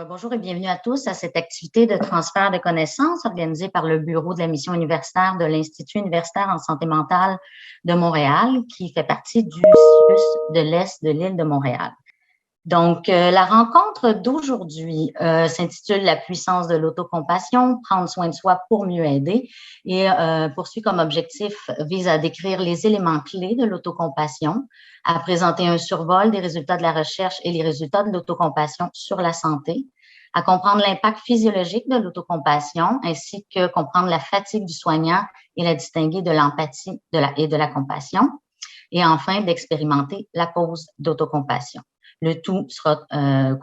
Bonjour et bienvenue à tous à cette activité de transfert de connaissances organisée par le Bureau de la mission universitaire de l'Institut universitaire en santé mentale de Montréal, qui fait partie du CIUS de l'Est de l'île de Montréal. Donc, la rencontre d'aujourd'hui s'intitule La puissance de l'autocompassion, prendre soin de soi pour mieux aider et poursuit comme objectif, vise à décrire les éléments clés de l'autocompassion, à présenter un survol des résultats de la recherche et les résultats de l'autocompassion sur la santé, à comprendre l'impact physiologique de l'autocompassion ainsi que comprendre la fatigue du soignant et la distinguer de l'empathie et de la compassion, et enfin d'expérimenter la pause d'autocompassion. Le tout sera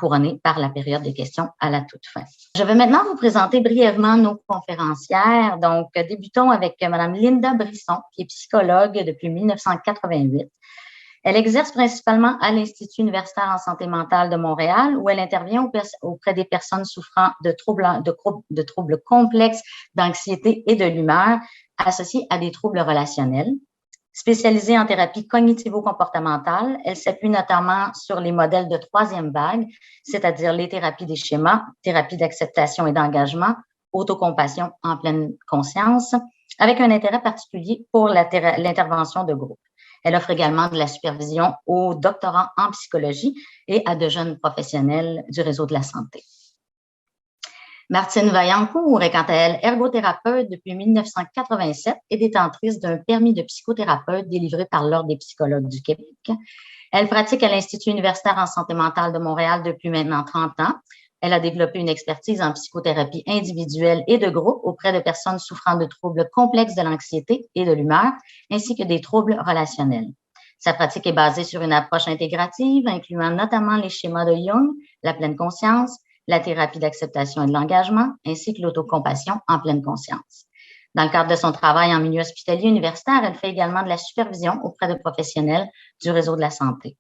couronné par la période des questions à la toute fin. Je vais maintenant vous présenter brièvement nos conférencières. Donc, débutons avec Mme Linda Brisson, qui est psychologue depuis 1988. Elle exerce principalement à l'Institut universitaire en santé mentale de Montréal, où elle intervient auprès des personnes souffrant de troubles complexes d'anxiété et de l'humeur associés à des troubles relationnels. Spécialisée en thérapie cognitivo-comportementale, elle s'appuie notamment sur les modèles de troisième vague, c'est-à-dire les thérapies des schémas, thérapie d'acceptation et d'engagement, autocompassion en pleine conscience, avec un intérêt particulier pour l'intervention de groupe. Elle offre également de la supervision aux doctorants en psychologie et à de jeunes professionnels du réseau de la santé. Martine Vaillancourt est quant à elle ergothérapeute depuis 1987 et détentrice d'un permis de psychothérapeute délivré par l'Ordre des psychologues du Québec. Elle pratique à l'Institut universitaire en santé mentale de Montréal depuis maintenant 30 ans. Elle a développé une expertise en psychothérapie individuelle et de groupe auprès de personnes souffrant de troubles complexes de l'anxiété et de l'humeur, ainsi que des troubles relationnels. Sa pratique est basée sur une approche intégrative, incluant notamment les schémas de Jung, la pleine conscience, la thérapie d'acceptation et de l'engagement, ainsi que l'autocompassion en pleine conscience. Dans le cadre de son travail en milieu hospitalier universitaire, elle fait également de la supervision auprès de professionnels du réseau de la santé.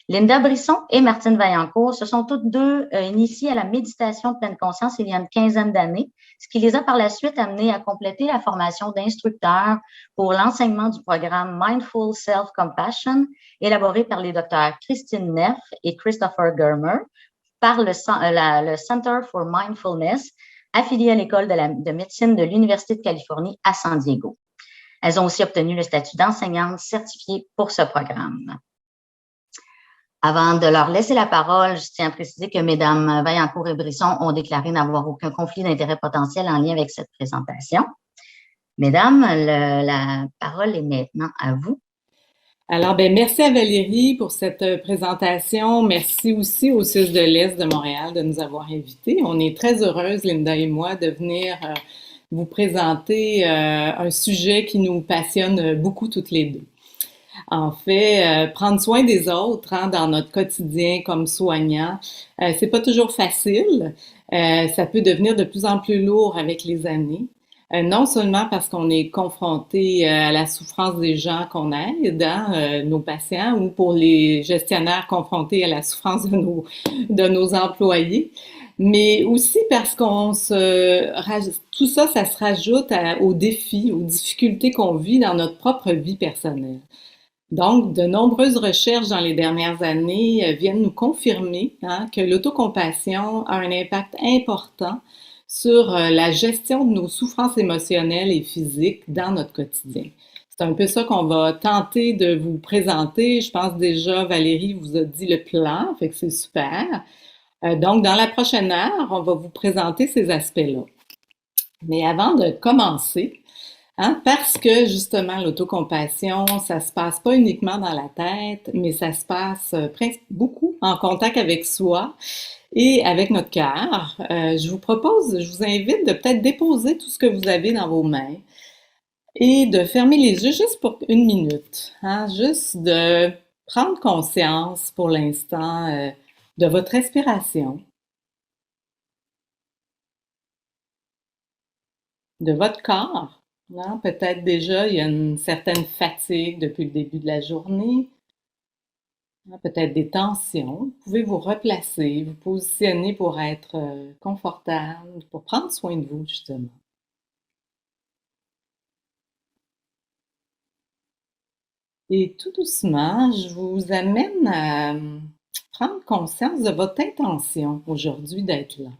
Linda Brisson et Martine Vaillancourt se sont toutes deux initiées à la méditation de pleine conscience il y a une quinzaine d'années, ce qui les a par la suite amenées à compléter la formation d'instructeurs pour l'enseignement du programme Mindful Self-Compassion, élaboré par les docteurs Christine Neff et Christopher Germer, par le Center for Mindfulness, affilié à l'École de médecine de l'Université de Californie à San Diego. Elles ont aussi obtenu le statut d'enseignante certifiée pour ce programme. Avant de leur laisser la parole, je tiens à préciser que Mesdames Vaillancourt et Brisson ont déclaré n'avoir aucun conflit d'intérêt potentiel en lien avec cette présentation. Mesdames, la parole est maintenant à vous. Alors, merci à Valérie pour cette présentation. Merci aussi au CIUS de l'Est de Montréal de nous avoir invités. On est très heureuses, Linda et moi, de venir vous présenter un sujet qui nous passionne beaucoup toutes les deux. En fait, prendre soin des autres dans notre quotidien comme soignant, c'est pas toujours facile. Ça peut devenir de plus en plus lourd avec les années. Non seulement parce qu'on est confronté à la souffrance des gens qu'on aide, nos patients, ou pour les gestionnaires confrontés à la souffrance de nos employés, mais aussi parce tout ça, ça se rajoute aux défis, aux difficultés qu'on vit dans notre propre vie personnelle. Donc, de nombreuses recherches dans les dernières années viennent nous confirmer que l'autocompassion a un impact important sur la gestion de nos souffrances émotionnelles et physiques dans notre quotidien. C'est un peu ça qu'on va tenter de vous présenter. Je pense déjà, Valérie vous a dit le plan, fait que c'est super. Donc, dans la prochaine heure, on va vous présenter ces aspects-là. Mais avant de commencer, parce que justement, l'autocompassion, ça se passe pas uniquement dans la tête, mais ça se passe beaucoup en contact avec soi et avec notre cœur. Je vous invite de peut-être déposer tout ce que vous avez dans vos mains et de fermer les yeux juste pour une minute. Juste de prendre conscience pour l'instant de votre respiration, de votre corps. Peut-être déjà, il y a une certaine fatigue depuis le début de la journée, peut-être des tensions. Vous pouvez vous replacer, vous positionner pour être confortable, pour prendre soin de vous, justement. Et tout doucement, je vous amène à prendre conscience de votre intention aujourd'hui d'être là.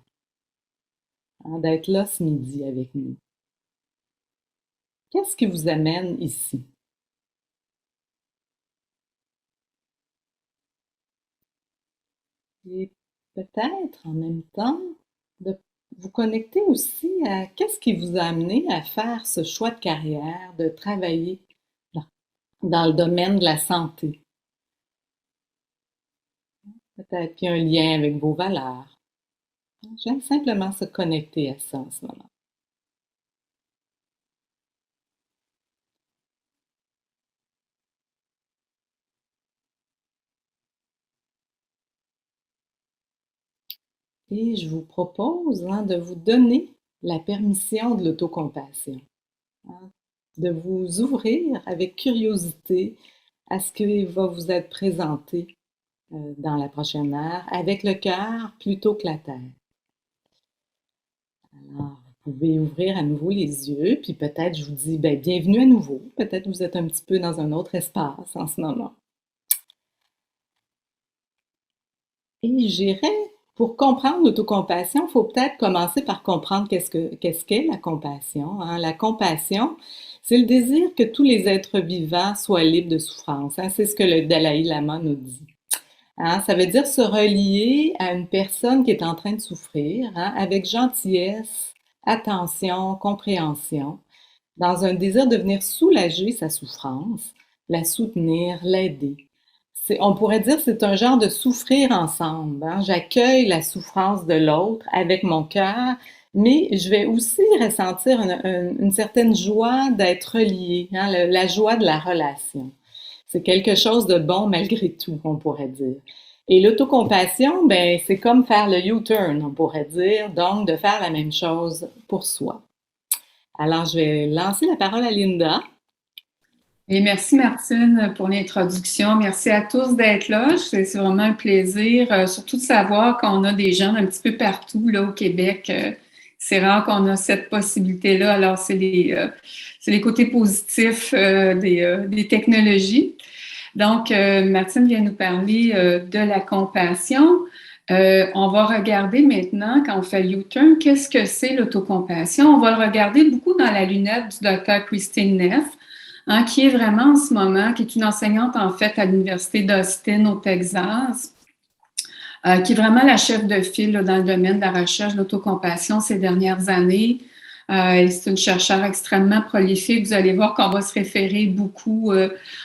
D'être là ce midi avec nous. Qu'est-ce qui vous amène ici? Et peut-être en même temps de vous connecter aussi à qu'est-ce qui vous a amené à faire ce choix de carrière, de travailler dans le domaine de la santé. Peut-être qu'il y a un lien avec vos valeurs. J'aime simplement se connecter à ça en ce moment. Et je vous propose de vous donner la permission de l'autocompassion, de vous ouvrir avec curiosité à ce qui va vous être présenté dans la prochaine heure, avec le cœur plutôt que la tête. Alors, vous pouvez ouvrir à nouveau les yeux, puis peut-être je vous dis bienvenue à nouveau. Peut-être vous êtes un petit peu dans un autre espace en ce moment. Et j'irais, pour comprendre l'autocompassion, il faut peut-être commencer par comprendre qu'est-ce qu'est la compassion. La compassion, c'est le désir que tous les êtres vivants soient libres de souffrance. C'est ce que le Dalai Lama nous dit. Ça veut dire se relier à une personne qui est en train de souffrir, avec gentillesse, attention, compréhension, dans un désir de venir soulager sa souffrance, la soutenir, l'aider. On pourrait dire que c'est un genre de souffrir ensemble. J'accueille la souffrance de l'autre avec mon cœur, mais je vais aussi ressentir une certaine joie d'être relié, la joie de la relation. C'est quelque chose de bon malgré tout, on pourrait dire. Et l'autocompassion, c'est comme faire le U-turn, on pourrait dire, donc de faire la même chose pour soi. Alors, je vais lancer la parole à Linda. Et merci Martine pour l'introduction. Merci à tous d'être là. C'est vraiment un plaisir, surtout de savoir qu'on a des gens un petit peu partout là au Québec. C'est rare qu'on a cette possibilité-là. Alors, c'est les côtés positifs des technologies. Donc, Martine vient nous parler de la compassion. On va regarder maintenant, quand on fait le U-turn, qu'est-ce que c'est l'autocompassion. On va le regarder beaucoup dans la lunette du docteur Christine Neff, qui est vraiment en ce moment, qui est une enseignante en fait à l'Université d'Austin au Texas, qui est vraiment la chef de file là, dans le domaine de la recherche de l'autocompassion ces dernières années. C'est une chercheure extrêmement prolifique. Vous allez voir qu'on va se référer beaucoup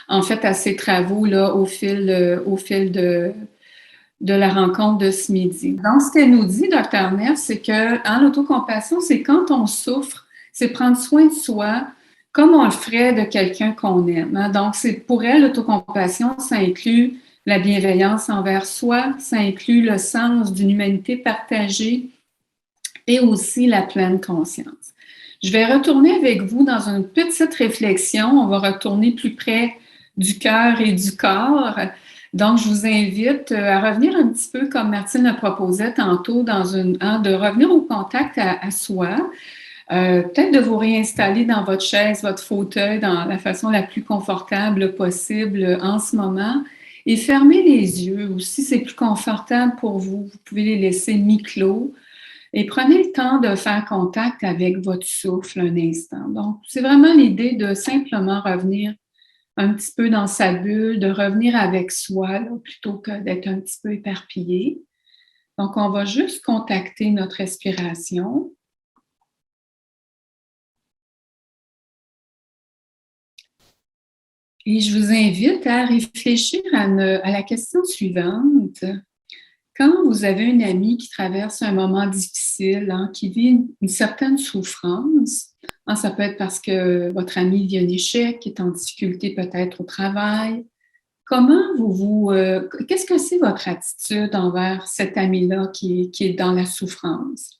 en fait à ses travaux là, au fil de la rencontre de ce midi. Donc, ce qu'elle nous dit, Dr. Neff, c'est que l'autocompassion, c'est quand on souffre, c'est prendre soin de soi comme on le ferait de quelqu'un qu'on aime. Donc, pour elle, l'autocompassion, ça inclut la bienveillance envers soi, ça inclut le sens d'une humanité partagée et aussi la pleine conscience. Je vais retourner avec vous dans une petite réflexion. On va retourner plus près du cœur et du corps. Donc, je vous invite à revenir un petit peu comme Martine le proposait tantôt, de revenir au contact à soi. Peut-être de vous réinstaller dans votre chaise, votre fauteuil, dans la façon la plus confortable possible en ce moment. Et fermez les yeux, ou si c'est plus confortable pour vous, vous pouvez les laisser mi-clos. Et prenez le temps de faire contact avec votre souffle un instant. Donc, c'est vraiment l'idée de simplement revenir un petit peu dans sa bulle, de revenir avec soi, là, plutôt que d'être un petit peu éparpillé. Donc, on va juste contacter notre respiration. Et je vous invite à réfléchir à la question suivante. Quand vous avez une amie qui traverse un moment difficile, qui vit une certaine souffrance, ça peut être parce que votre ami vit un échec, qui est en difficulté peut-être au travail. Qu'est-ce que c'est votre attitude envers cet ami-là qui est dans la souffrance?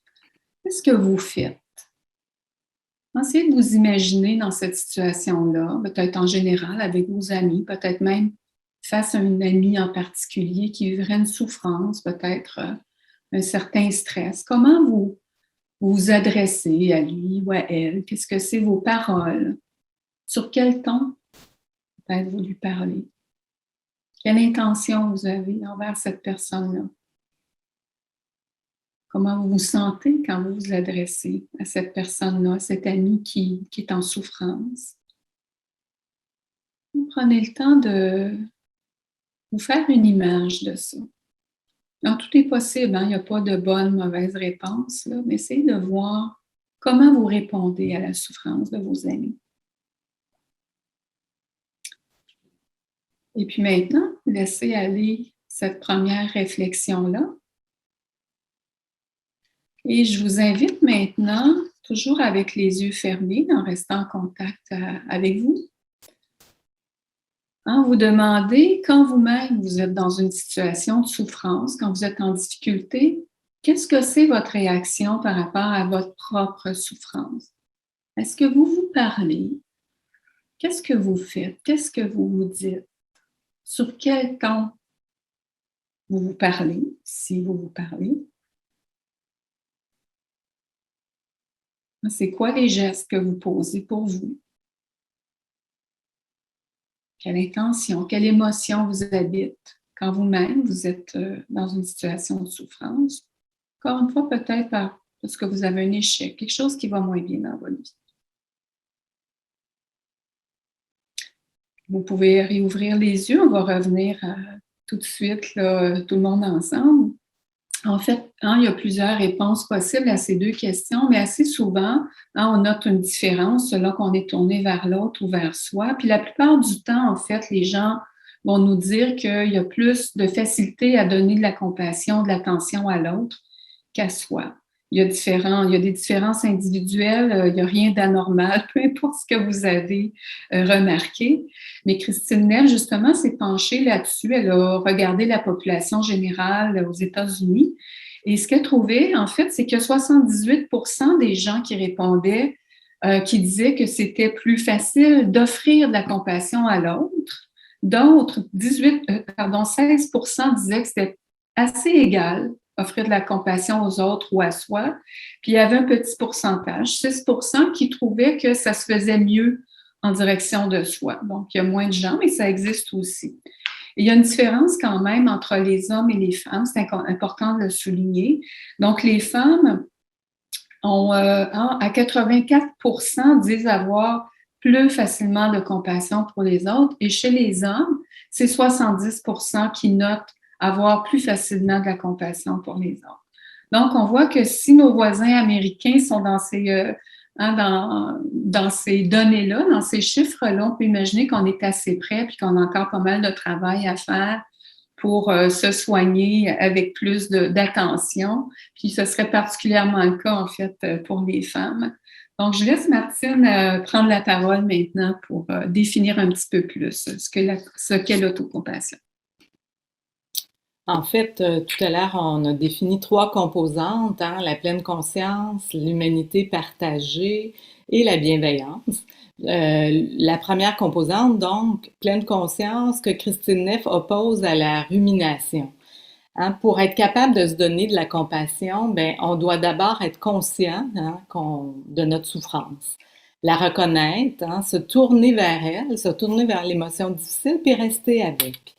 Qu'est-ce que vous faites? Essayez de vous imaginer dans cette situation-là, peut-être en général avec vos amis, peut-être même face à une amie en particulier qui vivrait une souffrance, peut-être un certain stress. Comment vous vous adressez à lui ou à elle? Qu'est-ce que c'est vos paroles? Sur quel ton peut-être vous lui parlez? Quelle intention vous avez envers cette personne-là? Comment vous vous sentez quand vous vous adressez à cette personne-là, à cet ami qui est en souffrance? Vous prenez le temps de vous faire une image de ça. Donc, tout est possible, hein? Il n'y a pas de bonne, mauvaise réponse, là, mais essayez de voir comment vous répondez à la souffrance de vos amis. Et puis maintenant, laissez aller cette première réflexion-là. Et je vous invite maintenant, toujours avec les yeux fermés, en restant en contact avec vous, vous demandez, quand vous-même vous êtes dans une situation de souffrance, quand vous êtes en difficulté, qu'est-ce que c'est votre réaction par rapport à votre propre souffrance? Est-ce que vous vous parlez? Qu'est-ce que vous faites? Qu'est-ce que vous vous dites? Sur quel ton vous vous parlez, si vous vous parlez? C'est quoi les gestes que vous posez pour vous? Quelle intention, quelle émotion vous habite quand vous-même vous êtes dans une situation de souffrance? Encore une fois, peut-être parce que vous avez un échec, quelque chose qui va moins bien dans votre vie. Vous pouvez réouvrir les yeux, on va revenir tout de suite, là, tout le monde ensemble. En fait, il y a plusieurs réponses possibles à ces deux questions, mais assez souvent, on note une différence selon qu'on est tourné vers l'autre ou vers soi. Puis la plupart du temps, en fait, les gens vont nous dire qu'il y a plus de facilité à donner de la compassion, de l'attention à l'autre qu'à soi. Il y a des différences individuelles, il n'y a rien d'anormal, peu importe ce que vous avez remarqué. Mais Christine Neff, justement, s'est penchée là-dessus. Elle a regardé la population générale aux États-Unis. Et ce qu'elle trouvait, en fait, c'est que 78% des gens qui répondaient, qui disaient que c'était plus facile d'offrir de la compassion à l'autre. D'autres, 16% disaient que c'était assez égal offrir de la compassion aux autres ou à soi. Puis il y avait un petit pourcentage, 6%, qui trouvaient que ça se faisait mieux en direction de soi. Donc, il y a moins de gens, mais ça existe aussi. Et il y a une différence quand même entre les hommes et les femmes, c'est important de le souligner. Donc, les femmes ont, à 84%, disent avoir plus facilement de compassion pour les autres. Et chez les hommes, c'est 70% qui notent avoir plus facilement de la compassion pour les autres. Donc, on voit que si nos voisins américains sont dans ces, dans ces données-là, dans ces chiffres-là, on peut imaginer qu'on est assez près puis qu'on a encore pas mal de travail à faire pour se soigner avec plus d'attention. Puis ce serait particulièrement le cas, en fait, pour les femmes. Donc, je laisse Martine prendre la parole maintenant pour définir un petit peu plus ce qu'est l'autocompassion. En fait, tout à l'heure, on a défini 3 composantes, la pleine conscience, l'humanité partagée et la bienveillance. La première composante, donc, pleine conscience, que Christine Neff oppose à la rumination. Pour être capable de se donner de la compassion, on doit d'abord être conscient de notre souffrance, la reconnaître, se tourner vers elle, se tourner vers l'émotion difficile, puis rester avec.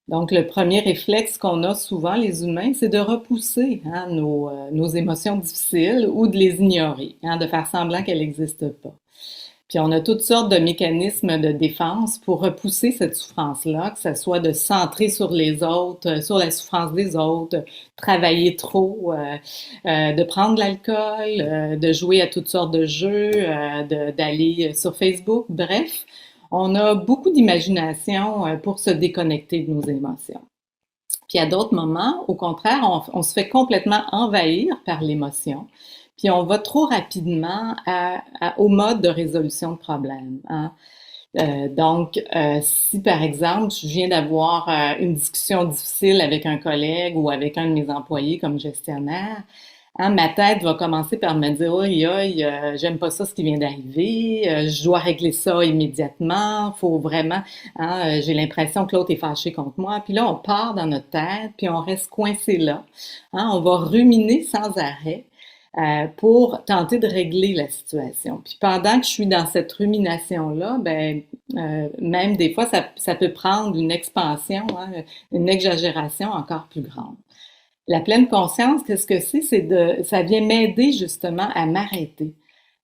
Donc, le premier réflexe qu'on a souvent, les humains, c'est de repousser nos émotions difficiles ou de les ignorer, de faire semblant qu'elles n'existent pas. Puis, on a toutes sortes de mécanismes de défense pour repousser cette souffrance-là, que ce soit de se centrer sur les autres, sur la souffrance des autres, travailler trop, de prendre de l'alcool, de jouer à toutes sortes de jeux, d'aller sur Facebook, bref. On a beaucoup d'imagination pour se déconnecter de nos émotions. Puis à d'autres moments, au contraire, on se fait complètement envahir par l'émotion. Puis on va trop rapidement au mode de résolution de problèmes. Donc, si par exemple, je viens d'avoir une discussion difficile avec un collègue ou avec un de mes employés comme gestionnaire, ma tête va commencer par me dire « Aïe, j'aime pas ça ce qui vient d'arriver, je dois régler ça immédiatement, faut vraiment, j'ai l'impression que l'autre est fâché contre moi. » Puis là, on part dans notre tête, puis on reste coincé là. On va ruminer sans arrêt. pour tenter de régler la situation. Puis pendant que je suis dans cette rumination-là, même des fois, ça peut prendre une expansion, hein, une exagération encore plus grande. La pleine conscience, qu'est-ce que c'est? Ça vient m'aider justement à m'arrêter,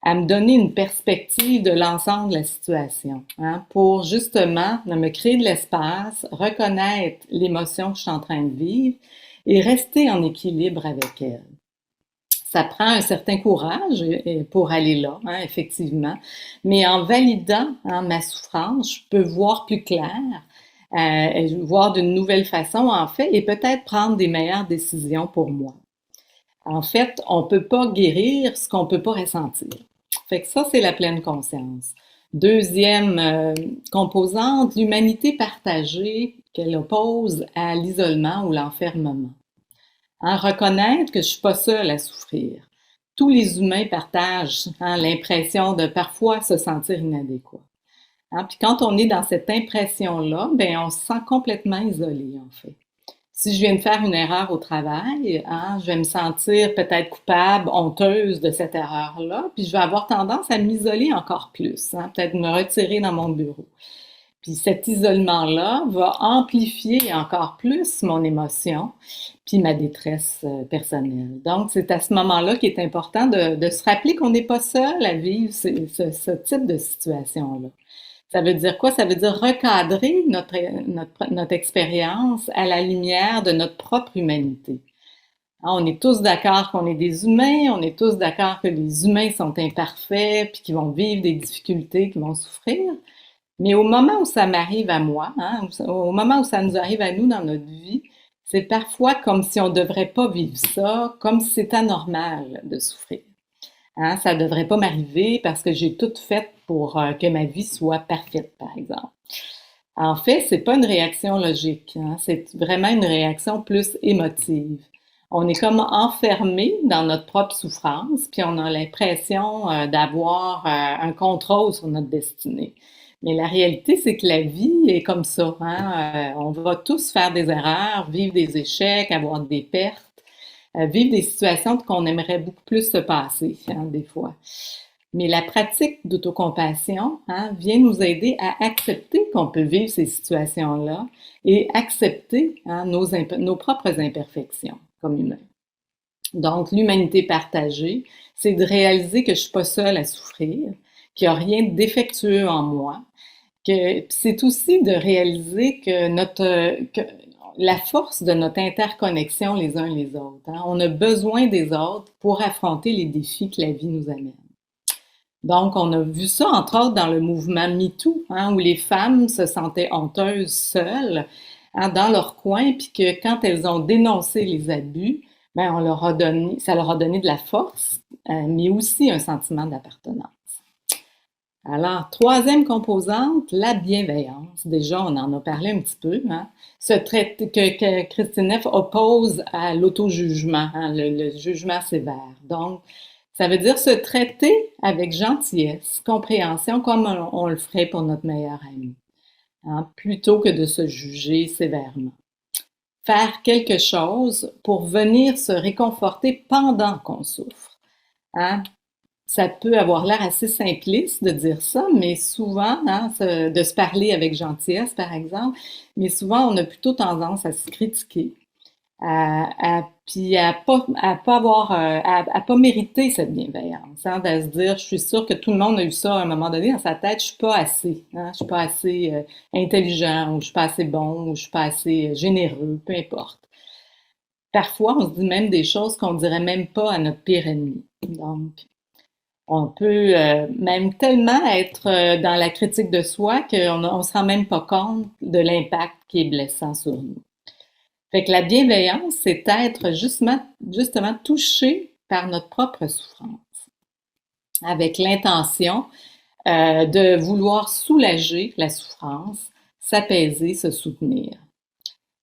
à me donner une perspective de l'ensemble de la situation, hein, pour justement me créer de l'espace, reconnaître l'émotion que je suis en train de vivre et rester en équilibre avec elle. Ça prend un certain courage pour aller là, hein, effectivement, mais en validant, hein, ma souffrance, je peux voir plus clair, voir d'une nouvelle façon, en fait, et peut-être prendre des meilleures décisions pour moi. En fait, on peut pas guérir ce qu'on peut pas ressentir. Fait que ça, c'est la pleine conscience. Deuxième composante, l'humanité partagée qu'elle oppose à l'isolement ou l'enfermement. Hein, reconnaître que je suis pas seule à souffrir. Tous les humains partagent, hein, l'impression de parfois se sentir inadéquat. Hein, puis quand on est dans cette impression-là, on se sent complètement isolé, en fait. Si je viens de faire une erreur au travail, hein, je vais me sentir peut-être coupable, honteuse de cette erreur-là, puis je vais avoir tendance à m'isoler encore plus, hein, peut-être me retirer dans mon bureau. Puis cet isolement-là va amplifier encore plus mon émotion, puis ma détresse personnelle. Donc, c'est à ce moment-là qu'il est important de se rappeler qu'on n'est pas seul à vivre ce type de situation-là. Ça veut dire quoi? Ça veut dire recadrer notre expérience à la lumière de notre propre humanité. Hein, on est tous d'accord qu'on est des humains, on est tous d'accord que les humains sont imparfaits, puis qu'ils vont vivre des difficultés, qu'ils vont souffrir. Mais au moment où ça m'arrive à moi, hein, au moment où ça nous arrive à nous dans notre vie, c'est parfois comme si on ne devrait pas vivre ça, comme si c'était anormal de souffrir. Hein, ça ne devrait pas m'arriver parce que j'ai tout fait pour que ma vie soit parfaite, par exemple. En fait, c'est pas une réaction logique, hein, c'est vraiment une réaction plus émotive. On est comme enfermé dans notre propre souffrance, puis on a l'impression d'avoir un contrôle sur notre destinée. Mais la réalité, c'est que la vie est comme ça, hein. On va tous faire des erreurs, vivre des échecs, avoir des pertes, vivre des situations qu'on aimerait beaucoup plus se passer, hein, des fois. Mais la pratique d'autocompassion, hein, vient nous aider à accepter qu'on peut vivre ces situations-là et accepter, hein, nos propres imperfections comme humains. Donc, l'humanité partagée, c'est de réaliser que je suis pas seule à souffrir, qu'il n'y a rien de défectueux en moi, que c'est aussi de réaliser que la force de notre interconnexion les uns les autres. Hein, on a besoin des autres pour affronter les défis que la vie nous amène. Donc, on a vu ça, entre autres, dans le mouvement MeToo, hein, où les femmes se sentaient honteuses seules, hein, dans leur coin, puis que quand elles ont dénoncé les abus, ça leur a donné de la force, mais aussi un sentiment d'appartenance. Alors, troisième composante, la bienveillance. Déjà, on en a parlé un petit peu, hein. Que Kristin Neff oppose à l'auto-jugement, hein, le jugement sévère. Donc, ça veut dire se traiter avec gentillesse, compréhension, comme on le ferait pour notre meilleur ami, hein, plutôt que de se juger sévèrement. Faire quelque chose pour venir se réconforter pendant qu'on souffre. Hein? Ça peut avoir l'air assez simpliste de dire ça, mais souvent, hein, de se parler avec gentillesse, par exemple, mais souvent, on a plutôt tendance à se critiquer, puis à pas mériter cette bienveillance, hein, de se dire, je suis sûre que tout le monde a eu ça à un moment donné dans sa tête, je suis pas assez, hein, je suis pas assez intelligent, ou je suis pas assez bon, ou je suis pas assez généreux, peu importe. Parfois, on se dit même des choses qu'on dirait même pas à notre pire ennemi. Donc, on peut même tellement être dans la critique de soi qu'on se rend même pas compte de l'impact qui est blessant sur nous. Fait que la bienveillance, c'est être justement touché par notre propre souffrance, avec l'intention de vouloir soulager la souffrance, s'apaiser, se soutenir.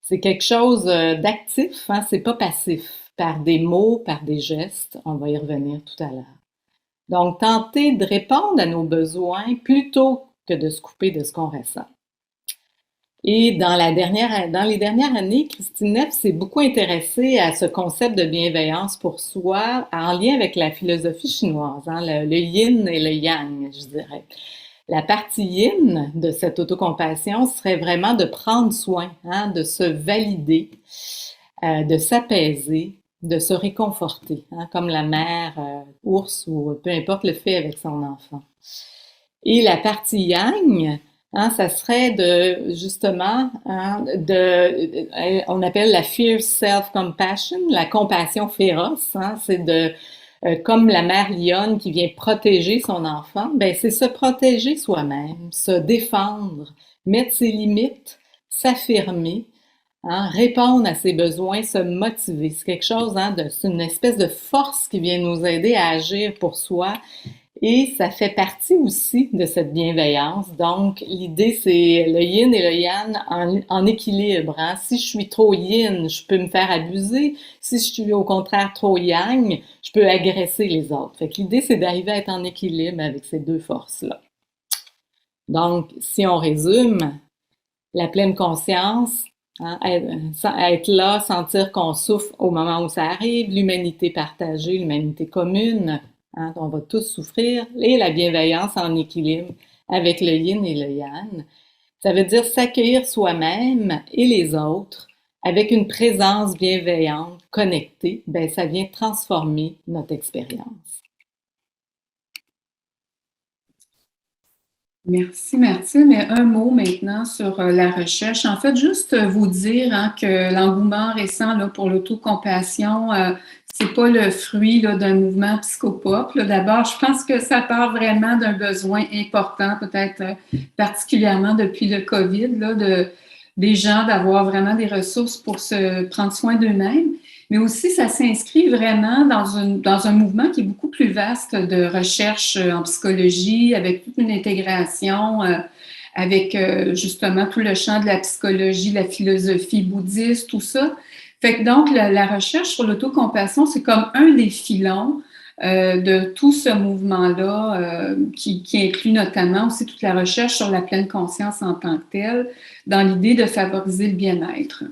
C'est quelque chose d'actif, hein, c'est pas passif, par des mots, par des gestes, on va y revenir tout à l'heure. Donc, tenter de répondre à nos besoins plutôt que de se couper de ce qu'on ressent. Et dans les dernières années, Christine Neff s'est beaucoup intéressée à ce concept de bienveillance pour soi en lien avec la philosophie chinoise, hein, le yin et le yang, je dirais. La partie yin de cette autocompassion serait vraiment de prendre soin, hein, de se valider, de s'apaiser, de se réconforter, hein, comme la mère ours ou peu importe le fait avec son enfant. Et la partie yang, hein, ça serait de justement, hein, on appelle la fierce self-compassion, la compassion féroce, hein, c'est de comme la mère lionne qui vient protéger son enfant, ben c'est se protéger soi-même, se défendre, mettre ses limites, s'affirmer, hein, répondre à ses besoins, se motiver. C'est quelque chose, hein, c'est une espèce de force qui vient nous aider à agir pour soi. Et ça fait partie aussi de cette bienveillance. Donc, l'idée, c'est le yin et le yang en équilibre, hein. Si je suis trop yin, je peux me faire abuser. Si je suis au contraire trop yang, je peux agresser les autres. Fait que l'idée, c'est d'arriver à être en équilibre avec ces deux forces-là. Donc, si on résume, la pleine conscience, hein, être là, sentir qu'on souffre au moment où ça arrive, l'humanité partagée, l'humanité commune, hein, on va tous souffrir, et la bienveillance en équilibre avec le yin et le yang. Ça veut dire s'accueillir soi-même et les autres avec une présence bienveillante, connectée, ben ça vient transformer notre expérience. Merci, Martine. Mais un mot maintenant sur la recherche. En fait, juste vous dire, hein, que l'engouement récent là, pour l'autocompassion, c'est pas le fruit là, d'un mouvement psychopop. Là. D'abord, je pense que ça part vraiment d'un besoin important, peut-être particulièrement depuis le COVID, là, des gens d'avoir vraiment des ressources pour se prendre soin d'eux-mêmes. Mais aussi, ça s'inscrit vraiment dans un mouvement qui est beaucoup plus vaste de recherche en psychologie, avec toute une intégration, avec justement tout le champ de la psychologie, la philosophie bouddhiste, tout ça. Fait que donc, la recherche sur l'autocompassion, c'est comme un des filons de tout ce mouvement-là, qui inclut notamment aussi toute la recherche sur la pleine conscience en tant que telle, dans l'idée de favoriser le bien-être.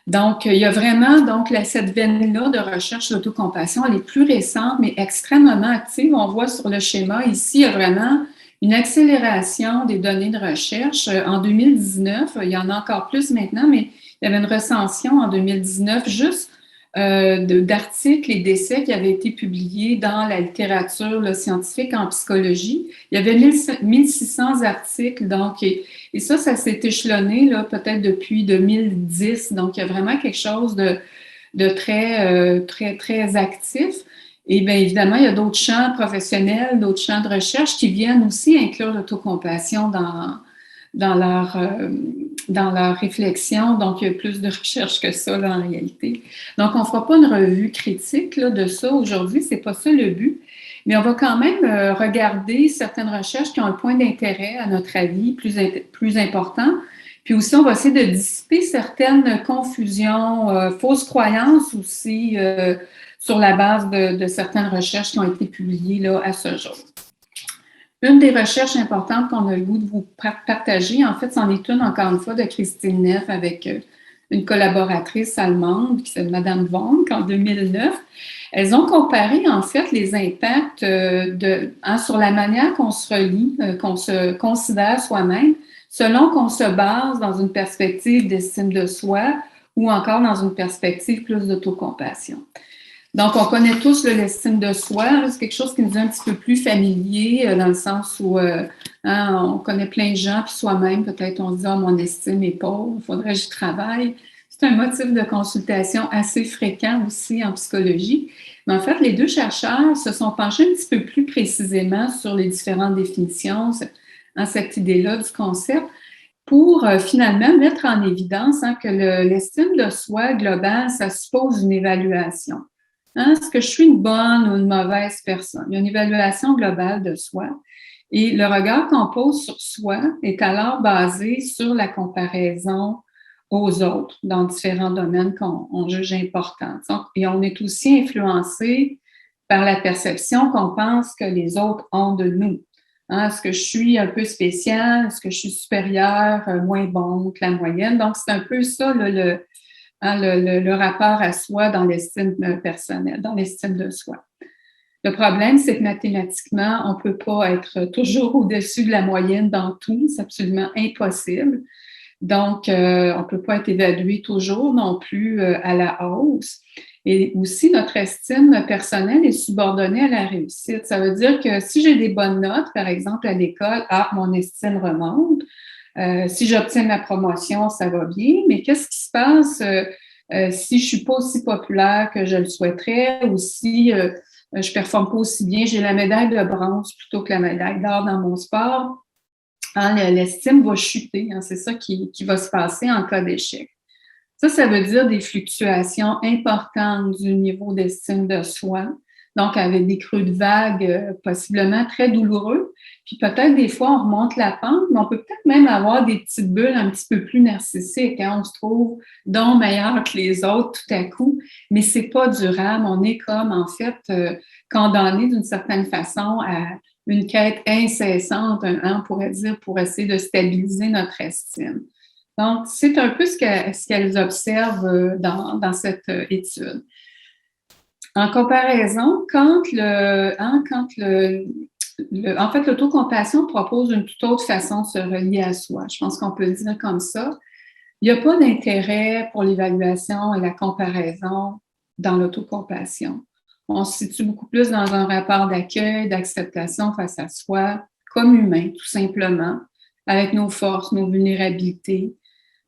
Donc, il y a vraiment cette veine-là de recherche d'autocompassion, elle est plus récente, mais extrêmement active. On voit sur le schéma ici, il y a vraiment une accélération des données de recherche. En 2019, il y en a encore plus maintenant, mais il y avait une recension en 2019 juste d'articles et d'essais qui avaient été publiés dans la littérature là, scientifique en psychologie. Il y avait 1600 articles, donc, et ça s'est échelonné là, peut-être depuis 2010. Donc, il y a vraiment quelque chose de très actif. Et bien évidemment, il y a d'autres champs professionnels, d'autres champs de recherche qui viennent aussi inclure l'autocompassion dans leur réflexion. Donc, il y a plus de recherche que ça, là, en réalité. Donc, on ne fera pas une revue critique là, de ça aujourd'hui, c'est pas ça le but. Mais on va quand même regarder certaines recherches qui ont un point d'intérêt, à notre avis, plus important. Puis aussi, on va essayer de dissiper certaines confusions, fausses croyances aussi, sur la base de certaines recherches qui ont été publiées là, à ce jour. Une des recherches importantes qu'on a le goût de vous partager, en fait, c'en est une, encore une fois, de Christine Neff avec une collaboratrice allemande, qui s'appelle Madame Wonk, en 2009. Elles ont comparé, en fait, les impacts sur la manière qu'on se relie, qu'on se considère soi-même, selon qu'on se base dans une perspective d'estime de soi ou encore dans une perspective plus d'autocompassion. Donc, on connaît tous l'estime de soi. C'est quelque chose qui nous est un petit peu plus familier dans le sens où on connaît plein de gens, puis soi-même, peut-être on se dit « Ah, mon estime est pauvre, il faudrait que j'y travaille ». C'est un motif de consultation assez fréquent aussi en psychologie. Mais en fait, les deux chercheurs se sont penchés un petit peu plus précisément sur les différentes définitions, cette idée-là du concept, pour finalement mettre en évidence que l'estime de soi globale, ça suppose une évaluation. Est-ce que je suis une bonne ou une mauvaise personne? Il y a une évaluation globale de soi. Et le regard qu'on pose sur soi est alors basé sur la comparaison aux autres dans différents domaines qu'on juge importants. Et on est aussi influencé par la perception qu'on pense que les autres ont de nous. Hein, est-ce que je suis un peu spécial? Est-ce que je suis supérieure, moins bon que la moyenne? Donc, c'est un peu ça, là, le rapport à soi dans l'estime personnelle, dans l'estime de soi. Le problème, c'est que mathématiquement, on ne peut pas être toujours au-dessus de la moyenne dans tout. C'est absolument impossible. Donc, on ne peut pas être évalué toujours non plus à la hausse. Et aussi, notre estime personnelle est subordonnée à la réussite. Ça veut dire que si j'ai des bonnes notes, par exemple, à l'école, mon estime remonte. Si j'obtiens ma promotion, ça va bien. Mais qu'est-ce qui se passe si je suis pas aussi populaire que je le souhaiterais ou si je performe pas aussi bien, j'ai la médaille de bronze plutôt que la médaille d'or dans mon sport? Hein, l'estime va chuter. Hein, c'est ça qui va se passer en cas d'échec. Ça veut dire des fluctuations importantes du niveau d'estime de soi, donc avec des creux de vague possiblement très douloureux. Puis peut-être des fois, on remonte la pente, mais on peut peut-être même avoir des petites bulles un petit peu plus narcissiques, hein, on se trouve donc meilleur que les autres tout à coup, mais c'est pas durable. On est comme, en fait, condamné d'une certaine façon à une quête incessante, on pourrait dire, pour essayer de stabiliser notre estime. Donc, c'est un peu ce qu'elles observent dans cette étude. En comparaison, en fait, l'autocompassion propose une toute autre façon de se relier à soi. Je pense qu'on peut le dire comme ça. Il n'y a pas d'intérêt pour l'évaluation et la comparaison dans l'autocompassion. On se situe beaucoup plus dans un rapport d'accueil, d'acceptation face à soi, comme humain, tout simplement, avec nos forces, nos vulnérabilités.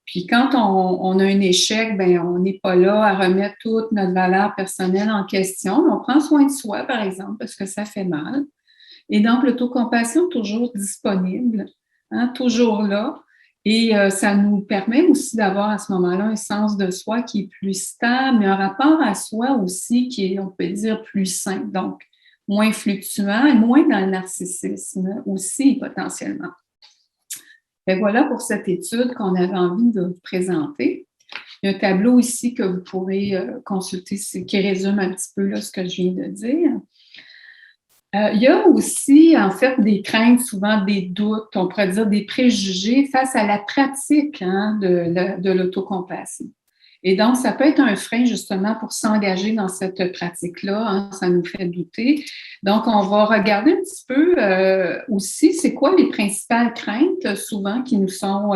Puis quand on a un échec, ben on n'est pas là à remettre toute notre valeur personnelle en question. On prend soin de soi, par exemple, parce que ça fait mal. Et donc, l'autocompassion toujours disponible, hein, toujours là. Et ça nous permet aussi d'avoir à ce moment-là un sens de soi qui est plus stable, mais un rapport à soi aussi qui est, on peut dire, plus sain. Donc, moins fluctuant et moins dans le narcissisme aussi, potentiellement. Et voilà pour cette étude qu'on avait envie de vous présenter. Il y a un tableau ici que vous pourrez consulter qui résume un petit peu là, ce que je viens de dire. Il y a aussi, en fait, des craintes, souvent des doutes, on pourrait dire des préjugés face à la pratique hein, de l'autocompassion. Et donc, ça peut être un frein justement pour s'engager dans cette pratique-là, hein, ça nous fait douter. Donc, on va regarder un petit peu aussi, c'est quoi les principales craintes souvent qui nous sont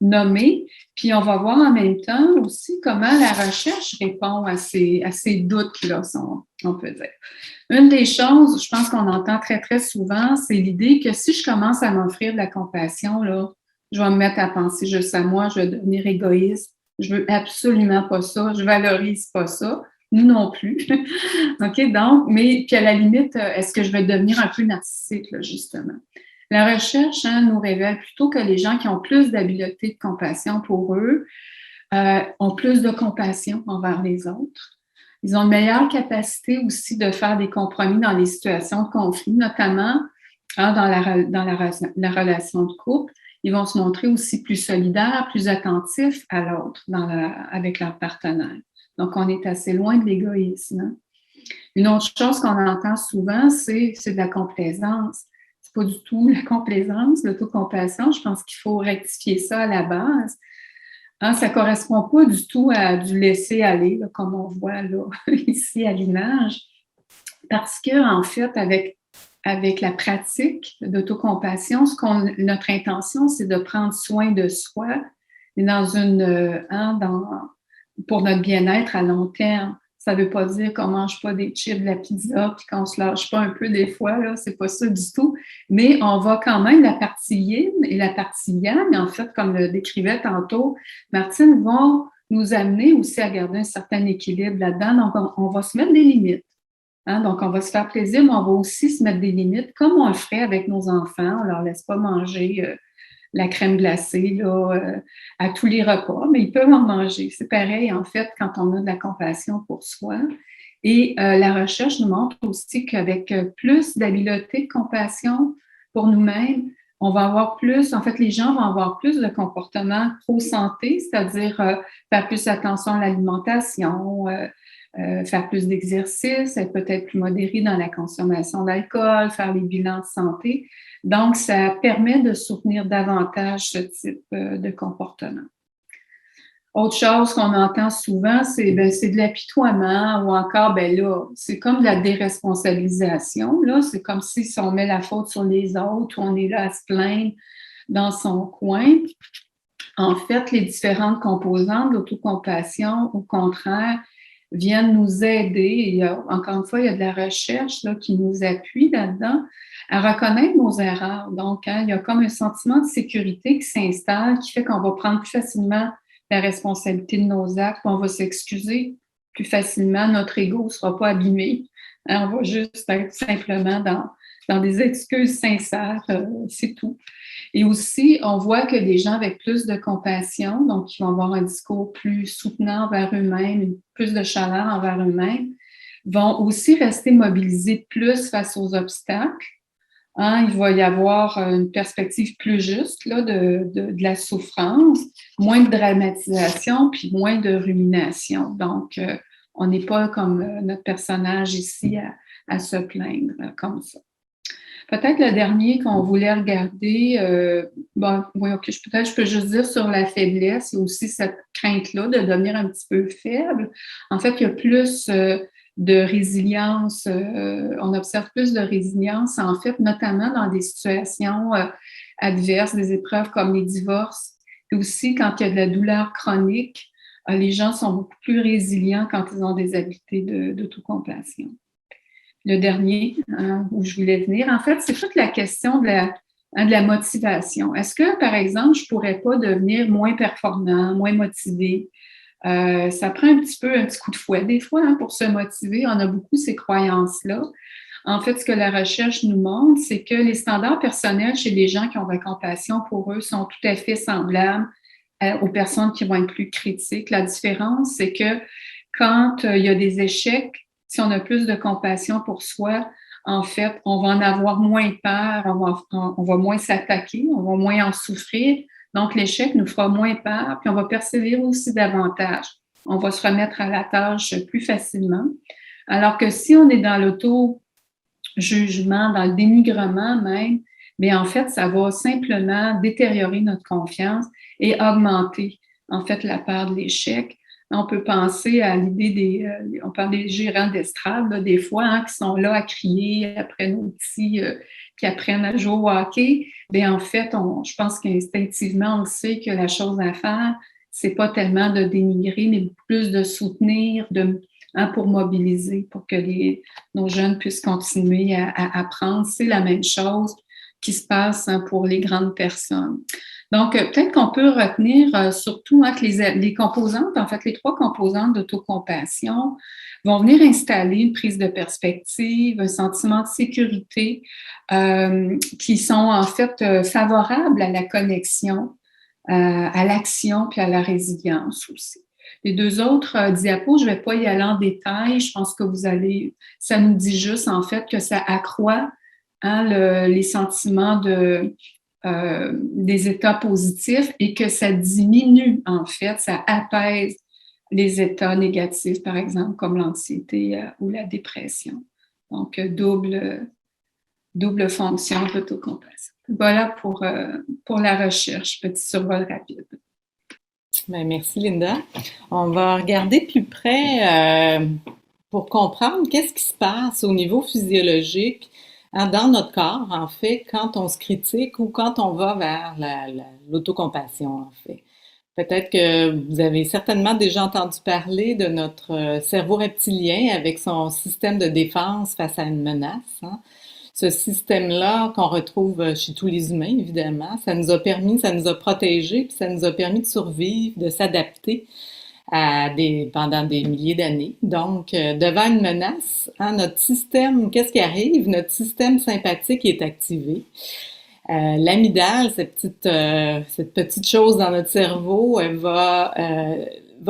nommées, puis on va voir en même temps aussi comment la recherche répond à ces doutes-là, on peut dire. Une des choses, je pense qu'on entend très, très souvent, c'est l'idée que si je commence à m'offrir de la compassion, là, je vais me mettre à penser juste à moi, je vais devenir égoïste. Je veux absolument pas ça, je valorise pas ça, nous non plus. OK, donc, mais puis à la limite, est-ce que je vais devenir un peu narcissique, là, justement? La recherche hein, nous révèle plutôt que les gens qui ont plus d'habileté de compassion pour eux ont plus de compassion envers les autres. Ils ont une meilleure capacité aussi de faire des compromis dans les situations de conflit, notamment hein, dans la relation de couple. Ils vont se montrer aussi plus solidaires, plus attentifs à l'autre avec leur partenaire. Donc, on est assez loin de l'égoïsme. Hein? Une autre chose qu'on entend souvent, c'est de la complaisance. C'est pas du tout la complaisance, l'autocompassion. Je pense qu'il faut rectifier ça à la base. Hein, ça ne correspond pas du tout à du laisser aller, là, comme on voit là, ici à l'image. Parce que, en fait, avec la pratique d'autocompassion, notre intention, c'est de prendre soin de soi et pour notre bien-être à long terme. Ça ne veut pas dire qu'on ne mange pas des chips, de la pizza, puis qu'on ne se lâche pas un peu des fois, là, c'est pas ça du tout. Mais on va quand même, la partie yin et la partie yang, en fait, comme le décrivait tantôt Martine, vont nous amener aussi à garder un certain équilibre là-dedans. Donc, on va se mettre des limites. Hein, donc, on va se faire plaisir, mais on va aussi se mettre des limites, comme on le ferait avec nos enfants. On ne leur laisse pas manger la crème glacée là, à tous les repas, mais ils peuvent en manger. C'est pareil, en fait, quand on a de la compassion pour soi. Et la recherche nous montre aussi qu'avec plus d'habileté de compassion pour nous-mêmes, on va avoir plus, en fait, les gens vont avoir plus de comportements pro-santé, c'est-à-dire faire plus attention à l'alimentation, faire plus d'exercice, être peut-être plus modéré dans la consommation d'alcool, faire les bilans de santé. Donc, ça permet de soutenir davantage ce type de comportement. Autre chose qu'on entend souvent, c'est de l'apitoiement ou encore, là, c'est comme de la déresponsabilisation. Là, c'est comme si on met la faute sur les autres ou on est là à se plaindre dans son coin. En fait, les différentes composantes de l'autocompassion, au contraire, viennent nous aider. Encore une fois, il y a de la recherche là, qui nous appuie là-dedans à reconnaître nos erreurs. Donc, il y a comme un sentiment de sécurité qui s'installe, qui fait qu'on va prendre plus facilement la responsabilité de nos actes, on va s'excuser plus facilement, notre ego ne sera pas abîmé. On va juste être simplement dans des excuses sincères, c'est tout. Et aussi, on voit que des gens avec plus de compassion, donc qui vont avoir un discours plus soutenant envers eux-mêmes, plus de chaleur envers eux-mêmes, vont aussi rester mobilisés plus face aux obstacles. Il va y avoir une perspective plus juste là, de la souffrance, moins de dramatisation, puis moins de rumination. Donc, on n'est pas comme notre personnage ici à se plaindre comme ça. Peut-être le dernier qu'on voulait regarder, peut-être je peux juste dire sur la faiblesse, il y a aussi cette crainte-là de devenir un petit peu faible. En fait, il y a plus de résilience, on observe plus de résilience, en fait, notamment dans des situations adverses, des épreuves comme les divorces, et aussi quand il y a de la douleur chronique, les gens sont beaucoup plus résilients quand ils ont des habiletés d'autocompassion. Le dernier où je voulais venir, en fait, c'est toute la question de la motivation. Est-ce que, par exemple, je ne pourrais pas devenir moins performant, moins motivé? Ça prend un petit coup de fouet des fois pour se motiver. On a beaucoup ces croyances-là. En fait, ce que la recherche nous montre, c'est que les standards personnels chez les gens qui ont de la compassion pour eux sont tout à fait semblables aux personnes qui vont être plus critiques. La différence, c'est que quand il y a des échecs, si on a plus de compassion pour soi, en fait, on va en avoir moins peur, on va moins s'attaquer, on va moins en souffrir. Donc, l'échec nous fera moins peur, puis on va persévérer aussi davantage. On va se remettre à la tâche plus facilement. Alors que si on est dans l'auto-jugement, dans le dénigrement même, bien, en fait, ça va simplement détériorer notre confiance et augmenter, en fait, la peur de l'échec. On peut penser à l'idée on parle des gérants d'estrade, là, des fois, qui sont là à crier après nos petits qui apprennent à jouer au hockey. Bien, en fait, je pense qu'instinctivement, on sait que la chose à faire, c'est pas tellement de dénigrer, mais plus de soutenir, pour mobiliser, pour que nos jeunes puissent continuer à apprendre. C'est la même chose qui se passe pour les grandes personnes. Donc, peut-être qu'on peut retenir surtout que les composantes, en fait, les 3 composantes d'autocompassion vont venir installer une prise de perspective, un sentiment de sécurité qui sont en fait favorables à la connexion, à l'action puis à la résilience aussi. Les 2 autres diapos, je ne vais pas y aller en détail, je pense que ça nous dit juste en fait que ça accroît les sentiments des états positifs et que ça diminue, en fait, ça apaise les états négatifs, par exemple, comme l'anxiété ou la dépression. Donc, double fonction d'autocompassion. Voilà pour la recherche. Petit survol rapide. Bien, merci, Linda. On va regarder plus près pour comprendre qu'est-ce qui se passe au niveau physiologique dans notre corps, en fait, quand on se critique ou quand on va vers l'autocompassion, en fait. Peut-être que vous avez certainement déjà entendu parler de notre cerveau reptilien avec son système de défense face à une menace. Ce système-là qu'on retrouve chez tous les humains, évidemment, ça nous a protégés, puis ça nous a permis de survivre, de s'adapter pendant des milliers d'années. Donc, devant une menace, notre système, qu'est-ce qui arrive? Notre système sympathique est activé. L'amygdale, cette petite chose dans notre cerveau, elle va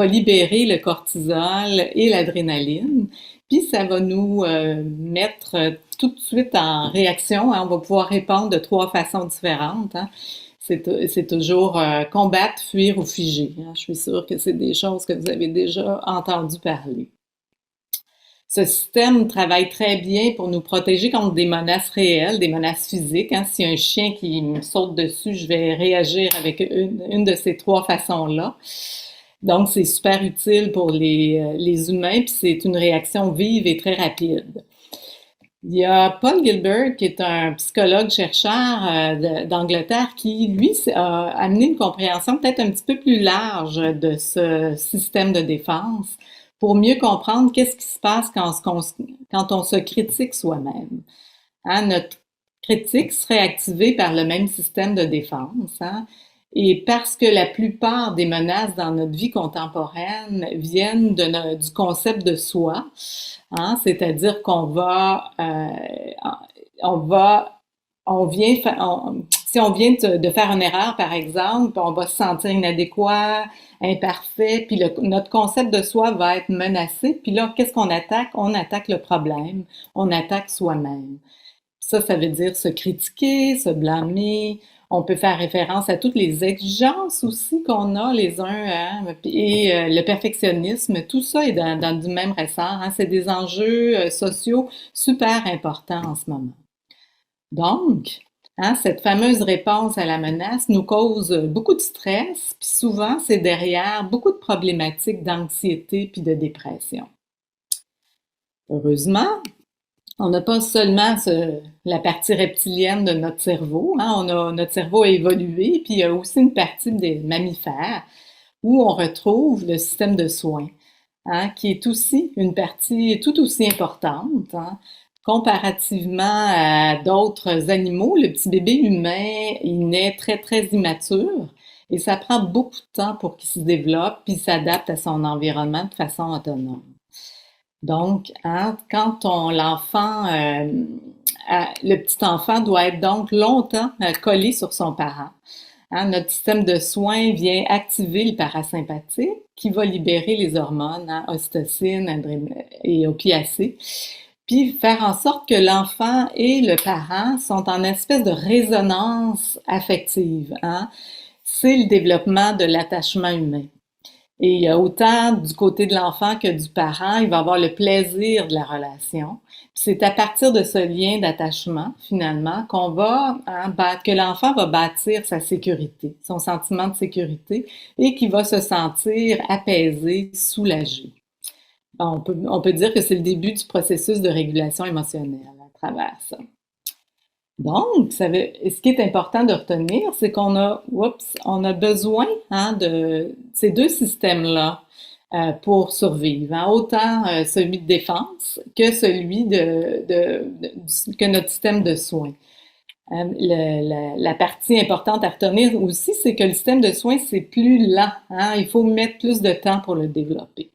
libérer le cortisol et l'adrénaline. Puis, ça va nous mettre tout de suite en réaction. On va pouvoir répondre de 3 façons différentes. C'est toujours combattre, fuir ou figer. Je suis sûre que c'est des choses que vous avez déjà entendu parler. Ce système travaille très bien pour nous protéger contre des menaces réelles, des menaces physiques. Hein. S'il y a un chien qui me saute dessus, je vais réagir avec une de ces trois façons-là. Donc, c'est super utile pour les humains, puis c'est une réaction vive et très rapide. Il y a Paul Gilbert, qui est un psychologue-chercheur d'Angleterre, qui, lui, a amené une compréhension peut-être un petit peu plus large de ce système de défense pour mieux comprendre qu'est-ce qui se passe quand on se critique soi-même. Hein, notre critique serait activée par le même système de défense. Hein, et parce que la plupart des menaces dans notre vie contemporaine viennent du concept de soi, hein, c'est-à-dire qu'on va, si on vient de faire une erreur, par exemple, on va se sentir inadéquat, imparfait, puis notre concept de soi va être menacé. Puis là, qu'est-ce qu'on attaque? On attaque le problème, on attaque soi-même. Ça veut dire se critiquer, se blâmer. On peut faire référence à toutes les exigences aussi qu'on a les uns, hein, et le perfectionnisme, tout ça est dans du même ressort. Hein, c'est des enjeux sociaux super importants en ce moment. Donc, hein, cette fameuse réponse à la menace nous cause beaucoup de stress, puis souvent c'est derrière beaucoup de problématiques d'anxiété puis de dépression. Heureusement, on n'a pas seulement la partie reptilienne de notre cerveau, hein, notre cerveau a évolué, puis il y a aussi une partie des mammifères où on retrouve le système de soins, hein, qui est aussi une partie tout aussi importante. Hein. Comparativement à d'autres animaux, le petit bébé humain, il naît très, très immature et ça prend beaucoup de temps pour qu'il se développe puis s'adapte à son environnement de façon autonome. Donc, hein, quand le petit enfant doit être donc longtemps collé sur son parent. Hein, notre système de soins vient activer le parasympathique qui va libérer les hormones, hein, ocytocine et opiacés, puis faire en sorte que l'enfant et le parent sont en espèce de résonance affective. Hein. C'est le développement de l'attachement humain. Et il y a autant du côté de l'enfant que du parent, il va avoir le plaisir de la relation. C'est à partir de ce lien d'attachement, finalement, que l'enfant va bâtir sa sécurité, son sentiment de sécurité, et qu'il va se sentir apaisé, soulagé. On peut dire que c'est le début du processus de régulation émotionnelle à travers ça. Donc, ce qui est important de retenir, c'est qu'on a besoin, hein, de ces deux systèmes-là pour survivre, hein, autant celui de défense que celui que notre système de soins. La partie importante à retenir aussi, c'est que le système de soins, c'est plus lent, hein, il faut mettre plus de temps pour le développer.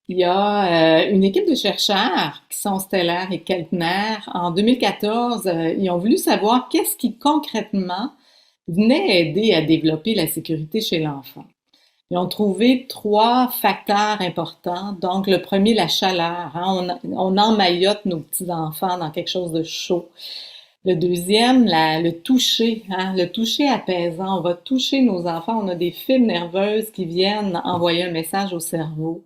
Il y a une équipe de chercheurs qui sont Steller et Keltner. En 2014, ils ont voulu savoir qu'est-ce qui concrètement venait aider à développer la sécurité chez l'enfant. Ils ont trouvé 3 facteurs importants. Donc, le premier, la chaleur. Hein, on emmaillote nos petits-enfants dans quelque chose de chaud. Le deuxième, le toucher, hein, le toucher apaisant. On va toucher nos enfants. On a des fibres nerveuses qui viennent envoyer un message au cerveau.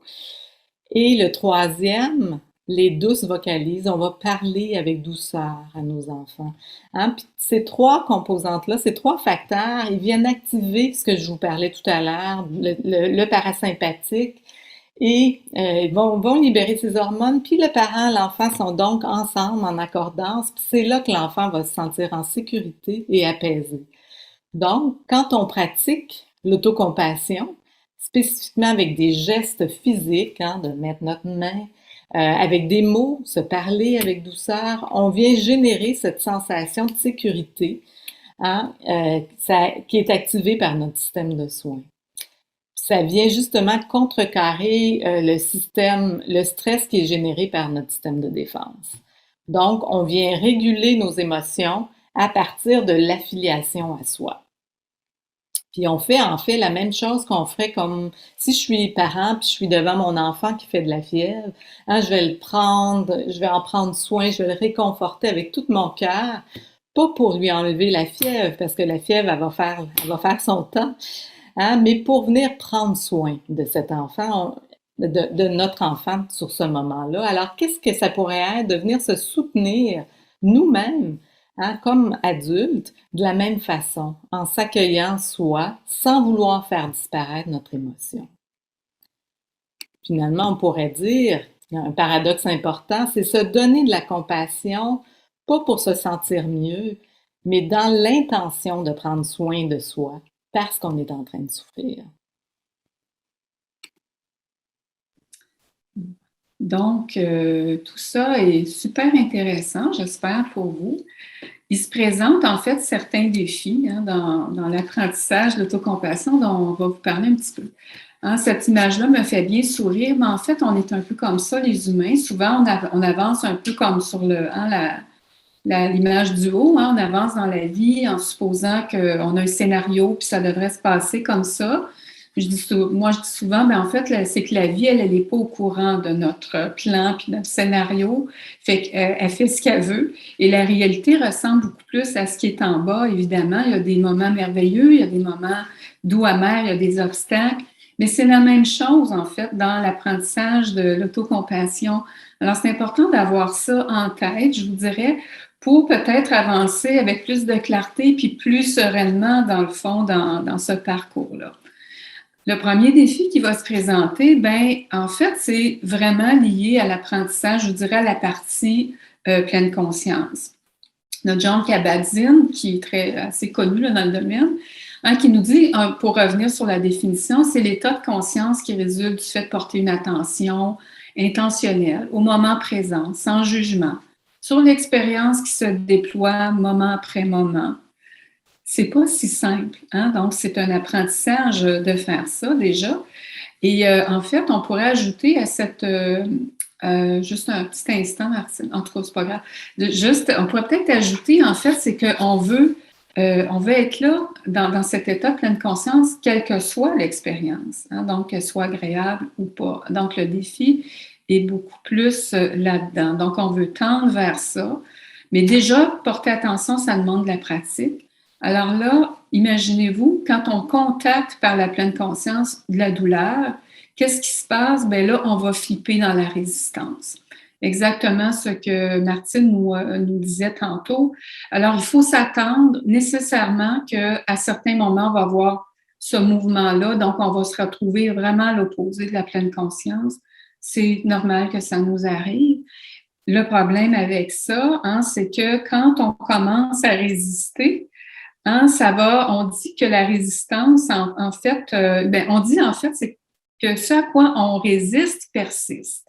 Et le troisième, les douces vocalises, on va parler avec douceur à nos enfants. Hein? Puis ces 3 composantes-là, ces 3 facteurs, ils viennent activer ce que je vous parlais tout à l'heure, le parasympathique, et vont libérer ces hormones. Puis le parent et l'enfant sont donc ensemble en accordance, puis c'est là que l'enfant va se sentir en sécurité et apaisé. Donc, quand on pratique l'autocompassion, spécifiquement avec des gestes physiques, hein, de mettre notre main, avec des mots, se parler avec douceur, on vient générer cette sensation de sécurité, hein, qui est activée par notre système de soins. Ça vient justement contrecarrer le stress qui est généré par notre système de défense. Donc, on vient réguler nos émotions à partir de l'affiliation à soi. Puis on fait en fait la même chose qu'on ferait comme si je suis parent puis je suis devant mon enfant qui fait de la fièvre. Hein, je vais en prendre soin, je vais le réconforter avec tout mon cœur, pas pour lui enlever la fièvre parce que la fièvre elle va faire son temps, hein, mais pour venir prendre soin de cet enfant. de notre enfant sur ce moment-là. Alors, qu'est-ce que ça pourrait être de venir se soutenir nous-mêmes, hein, comme adultes, de la même façon, en s'accueillant soi, sans vouloir faire disparaître notre émotion. Finalement, on pourrait dire, un paradoxe important, c'est se donner de la compassion, pas pour se sentir mieux, mais dans l'intention de prendre soin de soi, parce qu'on est en train de souffrir. Donc, tout ça est super intéressant, j'espère, pour vous. Il se présente en fait certains défis hein, dans l'apprentissage de l'autocompassion dont on va vous parler un petit peu. Hein, cette image-là me fait bien sourire, mais en fait, on est un peu comme ça, les humains. Souvent, on avance un peu comme sur l'image du haut. Hein, on avance dans la vie en supposant qu'on a un scénario puis ça devrait se passer comme ça. Moi, je dis souvent, ben en fait, c'est que la vie, elle n'est pas au courant de notre plan puis notre scénario. Fait qu'elle fait ce qu'elle veut. Et la réalité ressemble beaucoup plus à ce qui est en bas, évidemment. Il y a des moments merveilleux, il y a des moments doux amers, il y a des obstacles. Mais c'est la même chose, en fait, dans l'apprentissage de l'autocompassion. Alors, c'est important d'avoir ça en tête, je vous dirais, pour peut-être avancer avec plus de clarté puis plus sereinement, dans le fond, dans ce parcours-là. Le premier défi qui va se présenter, ben en fait, c'est vraiment lié à l'apprentissage, je dirais, à la partie pleine conscience. Notre John Kabat-Zinn, qui est assez connu là, dans le domaine, hein, qui nous dit, pour revenir sur la définition, c'est l'état de conscience qui résulte du fait de porter une attention intentionnelle au moment présent, sans jugement, sur l'expérience qui se déploie moment après moment. C'est pas si simple, hein? Donc c'est un apprentissage de faire ça déjà. Et en fait, on pourrait ajouter à cette juste un petit instant, Martine. En tout cas, c'est pas grave. On pourrait peut-être ajouter, en fait, c'est qu'on veut être là dans cet état de pleine conscience, quelle que soit l'expérience, hein? Donc qu'elle soit agréable ou pas. Donc le défi est beaucoup plus là-dedans. Donc on veut tendre vers ça. Mais déjà, porter attention, ça demande de la pratique. Alors là, imaginez-vous, quand on contacte par la pleine conscience de la douleur, qu'est-ce qui se passe? Bien là, on va flipper dans la résistance. Exactement ce que Martine nous disait tantôt. Alors, il faut s'attendre nécessairement qu'à certains moments, on va avoir ce mouvement-là, donc on va se retrouver vraiment à l'opposé de la pleine conscience. C'est normal que ça nous arrive. Le problème avec ça, hein, c'est que quand on commence à résister, hein, on dit que la résistance, en fait, on dit en fait, c'est que ce à quoi on résiste persiste.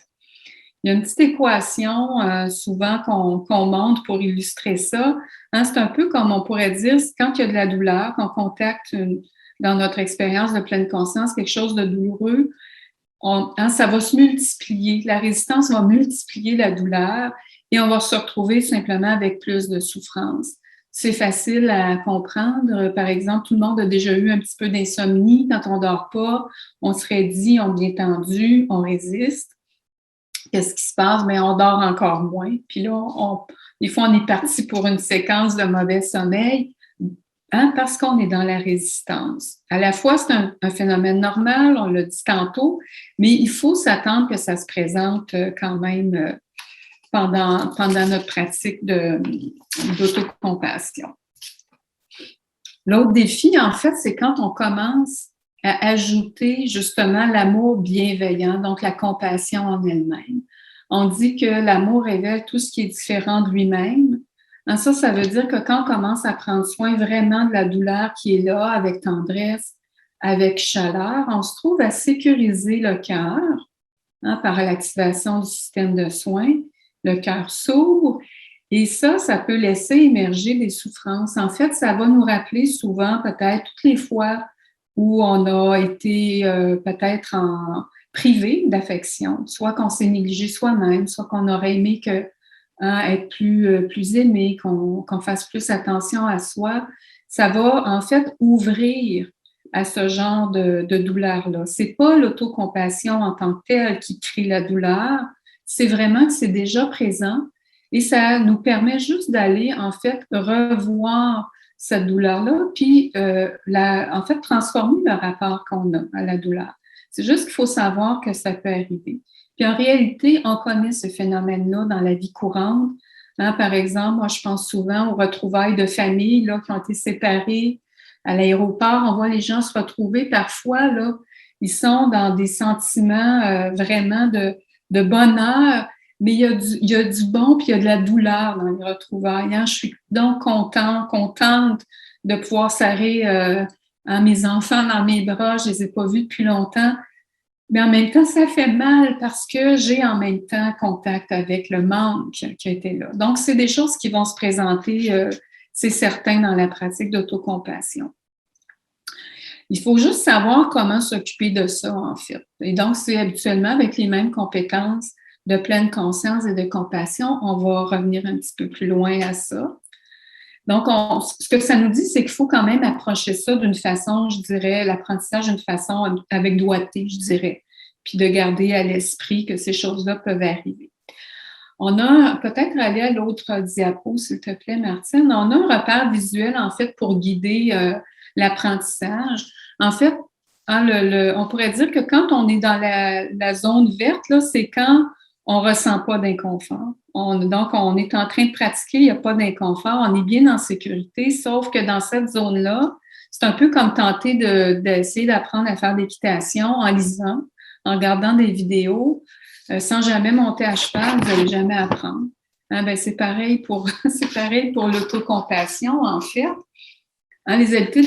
Il y a une petite équation souvent qu'on montre pour illustrer ça. Hein, c'est un peu comme on pourrait dire, quand il y a de la douleur, qu'on contacte dans notre expérience de pleine conscience quelque chose de douloureux, ça va se multiplier. La résistance va multiplier la douleur et on va se retrouver simplement avec plus de souffrance. C'est facile à comprendre. Par exemple, tout le monde a déjà eu un petit peu d'insomnie. Quand on dort pas, on serait dit, on est tendu, on résiste. Qu'est-ce qui se passe? Bien, on dort encore moins. Puis là, des fois, on est parti pour une séquence de mauvais sommeil, hein, parce qu'on est dans la résistance. À la fois, c'est un phénomène normal, on l'a dit tantôt, mais il faut s'attendre que ça se présente quand même pendant notre pratique d'autocompassion. L'autre défi, en fait, c'est quand on commence à ajouter justement l'amour bienveillant, donc la compassion en elle-même. On dit que l'amour révèle tout ce qui est différent de lui-même. Ça veut dire que quand on commence à prendre soin vraiment de la douleur qui est là, avec tendresse, avec chaleur, on se trouve à sécuriser le cœur, hein, par l'activation du système de soins. Le cœur s'ouvre et ça peut laisser émerger des souffrances. En fait, ça va nous rappeler souvent, peut-être, toutes les fois où on a été peut-être privé d'affection, soit qu'on s'est négligé soi-même, soit qu'on aurait aimé être plus aimé, qu'on fasse plus attention à soi. Ça va, en fait, ouvrir à ce genre de douleur-là. C'est pas l'autocompassion en tant que telle qui crée la douleur, c'est vraiment que c'est déjà présent et ça nous permet juste d'aller, en fait, revoir cette douleur-là, puis en fait, transformer le rapport qu'on a à la douleur. C'est juste qu'il faut savoir que ça peut arriver. Puis en réalité, on connaît ce phénomène-là dans la vie courante. Hein, par exemple, moi, je pense souvent aux retrouvailles de familles là, qui ont été séparées à l'aéroport. On voit les gens se retrouver parfois, là, ils sont dans des sentiments vraiment de bonheur, mais il y a du bon puis il y a de la douleur dans les retrouvailles. Hein. Je suis donc contente de pouvoir serrer mes enfants dans mes bras. Je les ai pas vus depuis longtemps. Mais en même temps, ça fait mal parce que j'ai en même temps contact avec le manque qui a été là. Donc, c'est des choses qui vont se présenter, c'est certain, dans la pratique d'autocompassion. Il faut juste savoir comment s'occuper de ça, en fait. Et donc, c'est habituellement avec les mêmes compétences de pleine conscience et de compassion. On va revenir un petit peu plus loin à ça. Donc, ce que ça nous dit, c'est qu'il faut quand même approcher ça d'une façon, je dirais, l'apprentissage d'une façon avec doigté, je dirais, puis de garder à l'esprit que ces choses-là peuvent arriver. On a, peut-être aller à l'autre diapo, s'il te plaît, Martine, on a un repère visuel, en fait, pour guider l'apprentissage. En fait, hein, on pourrait dire que quand on est dans la zone verte, là, c'est quand on ne ressent pas d'inconfort. Donc, on est en train de pratiquer, il n'y a pas d'inconfort, on est bien en sécurité, sauf que dans cette zone-là, c'est un peu comme tenter d'essayer d'apprendre à faire l'équitation en lisant, en regardant des vidéos, sans jamais monter à cheval, vous n'allez jamais apprendre. Hein, ben, c'est pareil pour l'autocompassion, en fait. Hein, les habiletés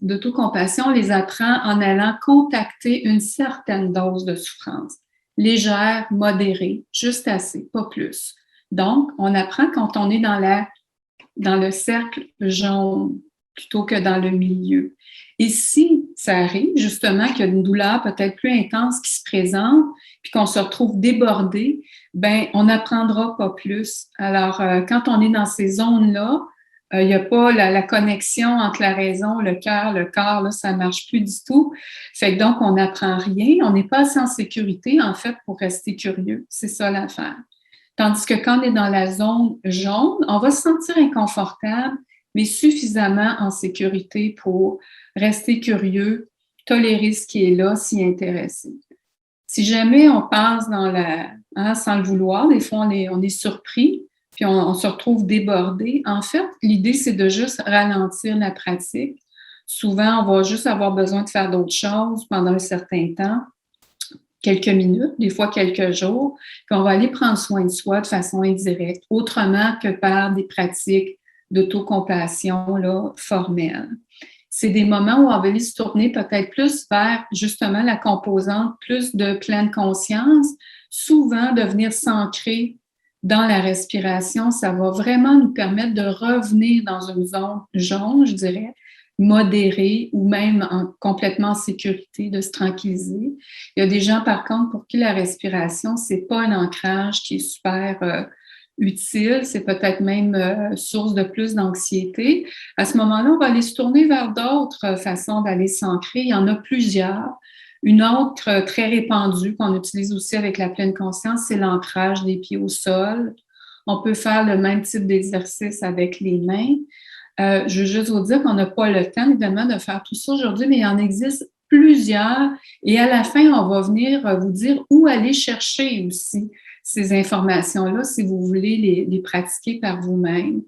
d'autocompassion, on les apprend en allant contacter une certaine dose de souffrance. Légère, modérée, juste assez, pas plus. Donc, on apprend quand on est dans le cercle jaune plutôt que dans le milieu. Et si ça arrive, justement, qu'il y a une douleur peut-être plus intense qui se présente, puis qu'on se retrouve débordé, ben on n'apprendra pas plus. Alors, quand on est dans ces zones-là, il n'y a pas la connexion entre la raison, le cœur, le corps, là, ça ne marche plus du tout. Fait que donc, on n'apprend rien, on n'est pas assez en sécurité, en fait, pour rester curieux. C'est ça l'affaire. Tandis que quand on est dans la zone jaune, on va se sentir inconfortable, mais suffisamment en sécurité pour rester curieux, tolérer ce qui est là, s'y intéresser. Si jamais on passe sans le vouloir, des fois on est surpris, puis on se retrouve débordé. En fait, l'idée, c'est de juste ralentir la pratique. Souvent, on va juste avoir besoin de faire d'autres choses pendant un certain temps, quelques minutes, des fois quelques jours, puis on va aller prendre soin de soi de façon indirecte, autrement que par des pratiques d'autocompassion là, formelles. C'est des moments où on va aller se tourner peut-être plus vers justement la composante plus de pleine conscience, souvent de venir s'ancrer dans la respiration. Ça va vraiment nous permettre de revenir dans une zone jaune, je dirais, modérée ou même complètement en sécurité, de se tranquilliser. Il y a des gens, par contre, pour qui la respiration, c'est pas un ancrage qui est super utile, c'est peut-être même source de plus d'anxiété. À ce moment-là, on va aller se tourner vers d'autres façons d'aller s'ancrer. Il y en a plusieurs. Une autre très répandue qu'on utilise aussi avec la pleine conscience, c'est l'ancrage des pieds au sol. On peut faire le même type d'exercice avec les mains. Je veux juste vous dire qu'on n'a pas le temps, évidemment, de faire tout ça aujourd'hui, mais il en existe plusieurs. Et à la fin, on va venir vous dire où aller chercher aussi ces informations-là si vous voulez les pratiquer par vous-même.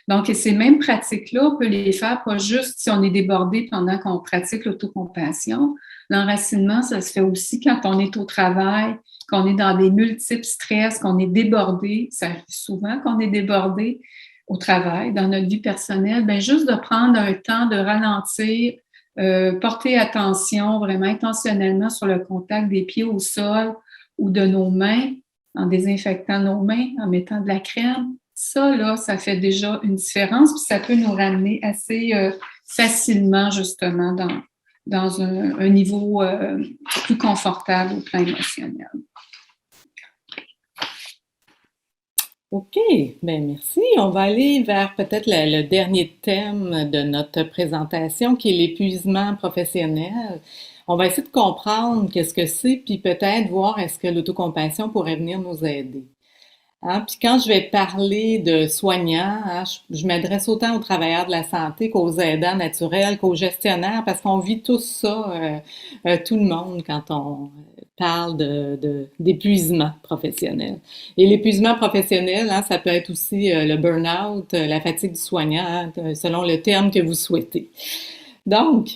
Donc, ces mêmes pratiques-là, on peut les faire pas juste si on est débordé pendant qu'on pratique l'autocompassion. L'enracinement, ça se fait aussi quand on est au travail, qu'on est dans des multiples stress, qu'on est débordé. Ça arrive souvent qu'on est débordé au travail, dans notre vie personnelle. Bien, juste de prendre un temps de ralentir, porter attention vraiment intentionnellement sur le contact des pieds au sol ou de nos mains, en désinfectant nos mains, en mettant de la crème. Ça, là, ça fait déjà une différence, puis ça peut nous ramener assez facilement, justement, dans un niveau plus confortable au plan émotionnel. OK, bien merci. On va aller vers peut-être le dernier thème de notre présentation, qui est l'épuisement professionnel. On va essayer de comprendre qu'est-ce que c'est, puis peut-être voir est-ce que l'autocompassion pourrait venir nous aider. Hein. Puis quand je vais parler de soignants, hein, je m'adresse autant aux travailleurs de la santé qu'aux aidants naturels, qu'aux gestionnaires, parce qu'on vit tous ça, tout le monde, quand on parle d'épuisement professionnel. Et l'épuisement professionnel, hein, ça peut être aussi le burn-out, la fatigue du soignant, hein, selon le terme que vous souhaitez. Donc,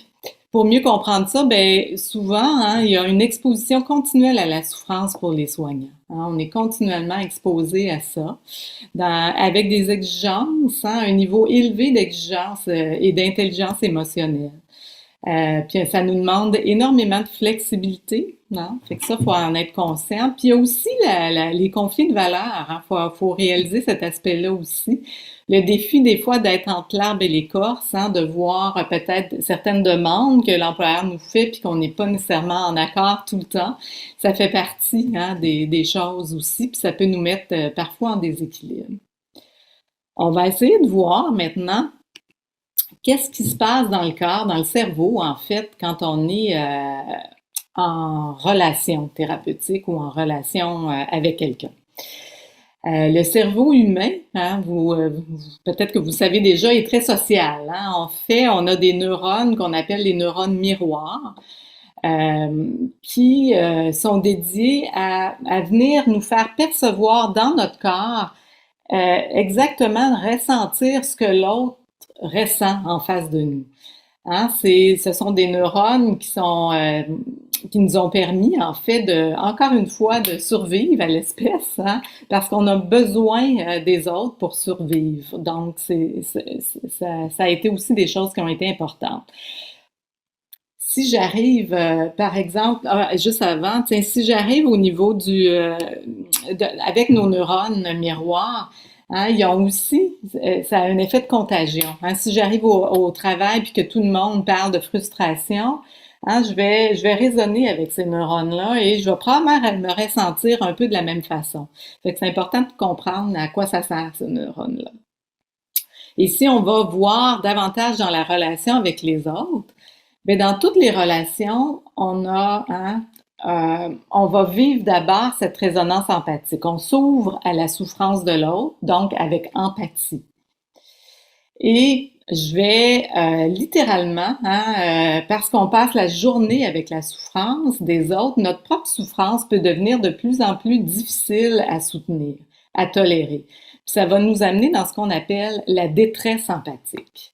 pour mieux comprendre ça, ben souvent, hein, il y a une exposition continuelle à la souffrance pour les soignants. Hein. On est continuellement exposé à ça, avec des exigences, hein, un niveau élevé d'exigence et d'intelligence émotionnelle. Puis ça nous demande énormément de flexibilité, hein? Fait que ça, faut en être conscient. Puis il y a aussi les conflits de valeurs, hein? Faut réaliser cet aspect-là aussi. Le défi, des fois, d'être entre l'arbre et l'écorce, hein? De voir peut-être certaines demandes que l'employeur nous fait puis qu'on n'est pas nécessairement en accord tout le temps. Ça fait partie, hein, des choses aussi, puis ça peut nous mettre parfois en déséquilibre. On va essayer de voir maintenant qu'est-ce qui se passe dans le corps, dans le cerveau, en fait, quand on est en relation thérapeutique ou en relation avec quelqu'un. Le cerveau humain, hein, peut-être que vous savez déjà, est très social. Hein. En fait, on a des neurones qu'on appelle les neurones miroirs, qui sont dédiés à venir nous faire percevoir dans notre corps exactement ressentir ce que l'autre ressent en face de nous. Hein, ce sont des neurones qui nous ont permis, en fait, encore une fois, de survivre à l'espèce, hein, parce qu'on a besoin des autres pour survivre. Donc, ça a été aussi des choses qui ont été importantes. Si j'arrive, par exemple, juste avant, si j'arrive au niveau avec nos neurones miroirs, hein, ils ont aussi, ça a un effet de contagion. Hein. Si j'arrive au travail puis que tout le monde parle de frustration, hein, je vais raisonner avec ces neurones-là et je vais probablement me ressentir un peu de la même façon. Fait que c'est important de comprendre à quoi ça sert, ces neurones-là. Et si on va voir davantage dans la relation avec les autres, bien, dans toutes les relations, on va vivre d'abord cette résonance empathique. On s'ouvre à la souffrance de l'autre, donc avec empathie. Et je vais littéralement, hein, parce qu'on passe la journée avec la souffrance des autres, notre propre souffrance peut devenir de plus en plus difficile à soutenir, à tolérer. Puis ça va nous amener dans ce qu'on appelle la détresse empathique.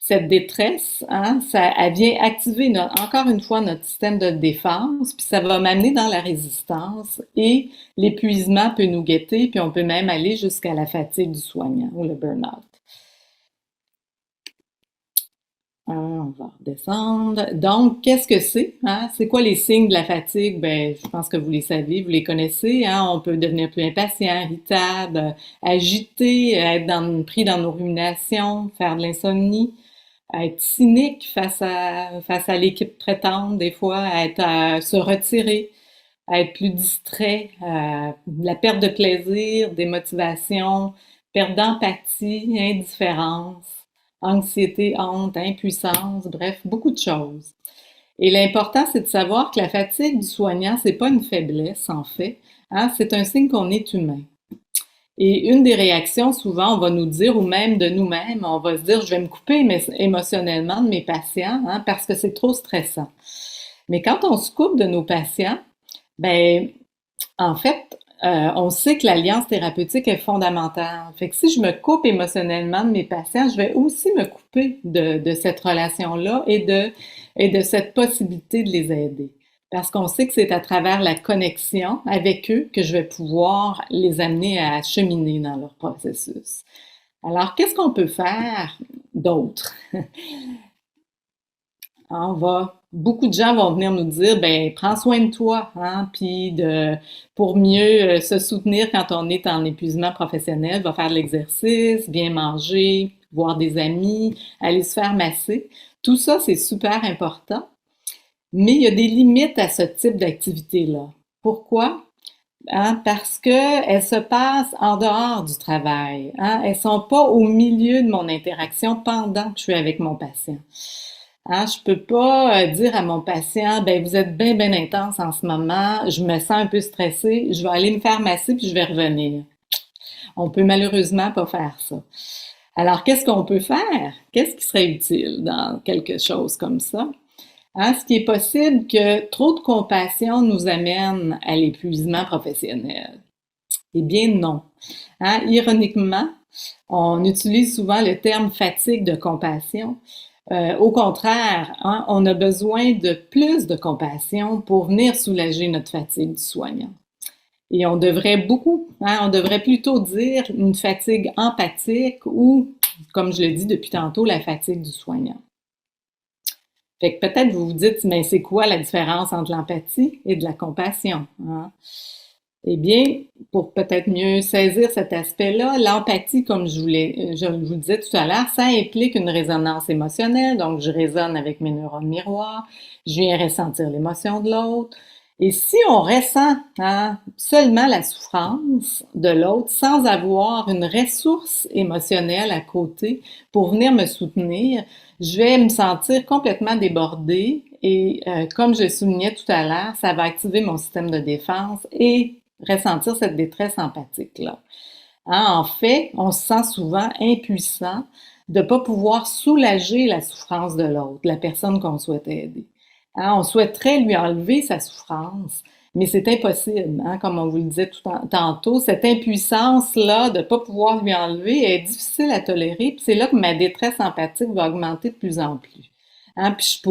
Cette détresse, hein, elle vient activer encore une fois notre système de défense, puis ça va m'amener dans la résistance et l'épuisement peut nous guetter, puis on peut même aller jusqu'à la fatigue du soignant ou le burn-out. On va redescendre. Donc, qu'est-ce que c'est? Hein? C'est quoi les signes de la fatigue? Ben, je pense que vous les savez, vous les connaissez. Hein? On peut devenir plus impatient, irritable, agité, être pris dans nos ruminations, faire de l'insomnie, être cynique face à l'équipe traitante, des fois, à se retirer, à être plus distrait, la perte de plaisir, démotivation, perte d'empathie, indifférence, anxiété, honte, impuissance, bref, beaucoup de choses. Et l'important, c'est de savoir que la fatigue du soignant, c'est pas une faiblesse, en fait. Hein, c'est un signe qu'on est humain. Et une des réactions, souvent, on va nous dire, ou même de nous-mêmes, on va se dire, je vais me couper émotionnellement de mes patients, hein, parce que c'est trop stressant. Mais quand on se coupe de nos patients, ben, en fait, on sait que l'alliance thérapeutique est fondamentale. Fait que si je me coupe émotionnellement de mes patients, je vais aussi me couper de cette relation-là et de cette possibilité de les aider. Parce qu'on sait que c'est à travers la connexion avec eux que je vais pouvoir les amener à cheminer dans leur processus. Alors, qu'est-ce qu'on peut faire d'autre? Beaucoup de gens vont venir nous dire, ben, prends soin de toi, hein, puis pour mieux se soutenir quand on est en épuisement professionnel, va faire de l'exercice, bien manger, voir des amis, aller se faire masser. Tout ça, c'est super important, mais il y a des limites à ce type d'activité-là. Pourquoi? Hein, parce qu'elles se passent en dehors du travail. Hein, elles sont pas au milieu de mon interaction pendant que je suis avec mon patient. Hein, je peux pas dire à mon patient, ben vous êtes bien intense en ce moment, je me sens un peu stressée, je vais aller me faire masser puis je vais revenir. On peut malheureusement pas faire ça. Alors, qu'est-ce qu'on peut faire? Qu'est-ce qui serait utile dans quelque chose comme ça? Hein, ce qui est possible que trop de compassion nous amène à l'épuisement professionnel. Eh bien, non. Hein, ironiquement, on utilise souvent le terme fatigue de compassion. Au contraire, hein, on a besoin de plus de compassion pour venir soulager notre fatigue du soignant. Et on devrait on devrait plutôt dire une fatigue empathique ou, comme je le dis depuis tantôt, la fatigue du soignant. Fait que peut-être vous vous dites, mais c'est quoi la différence entre l'empathie et de la compassion? Hein? Eh bien, pour peut-être mieux saisir cet aspect-là, l'empathie, comme je vous le disais tout à l'heure, ça implique une résonance émotionnelle. Donc, je résonne avec mes neurones miroirs, je viens ressentir l'émotion de l'autre. Et si on ressent seulement la souffrance de l'autre sans avoir une ressource émotionnelle à côté pour venir me soutenir, je vais me sentir complètement débordée et comme je soulignais tout à l'heure, ça va activer mon système de défense et ressentir cette détresse empathique-là. Hein, en fait, on se sent souvent impuissant de ne pas pouvoir soulager la souffrance de l'autre, la personne qu'on souhaite aider. Hein, on souhaiterait lui enlever sa souffrance, mais c'est impossible. Hein, comme on vous le disait tantôt, cette impuissance-là de ne pas pouvoir lui enlever est difficile à tolérer, puis c'est là que ma détresse empathique va augmenter de plus en plus. Hein, puis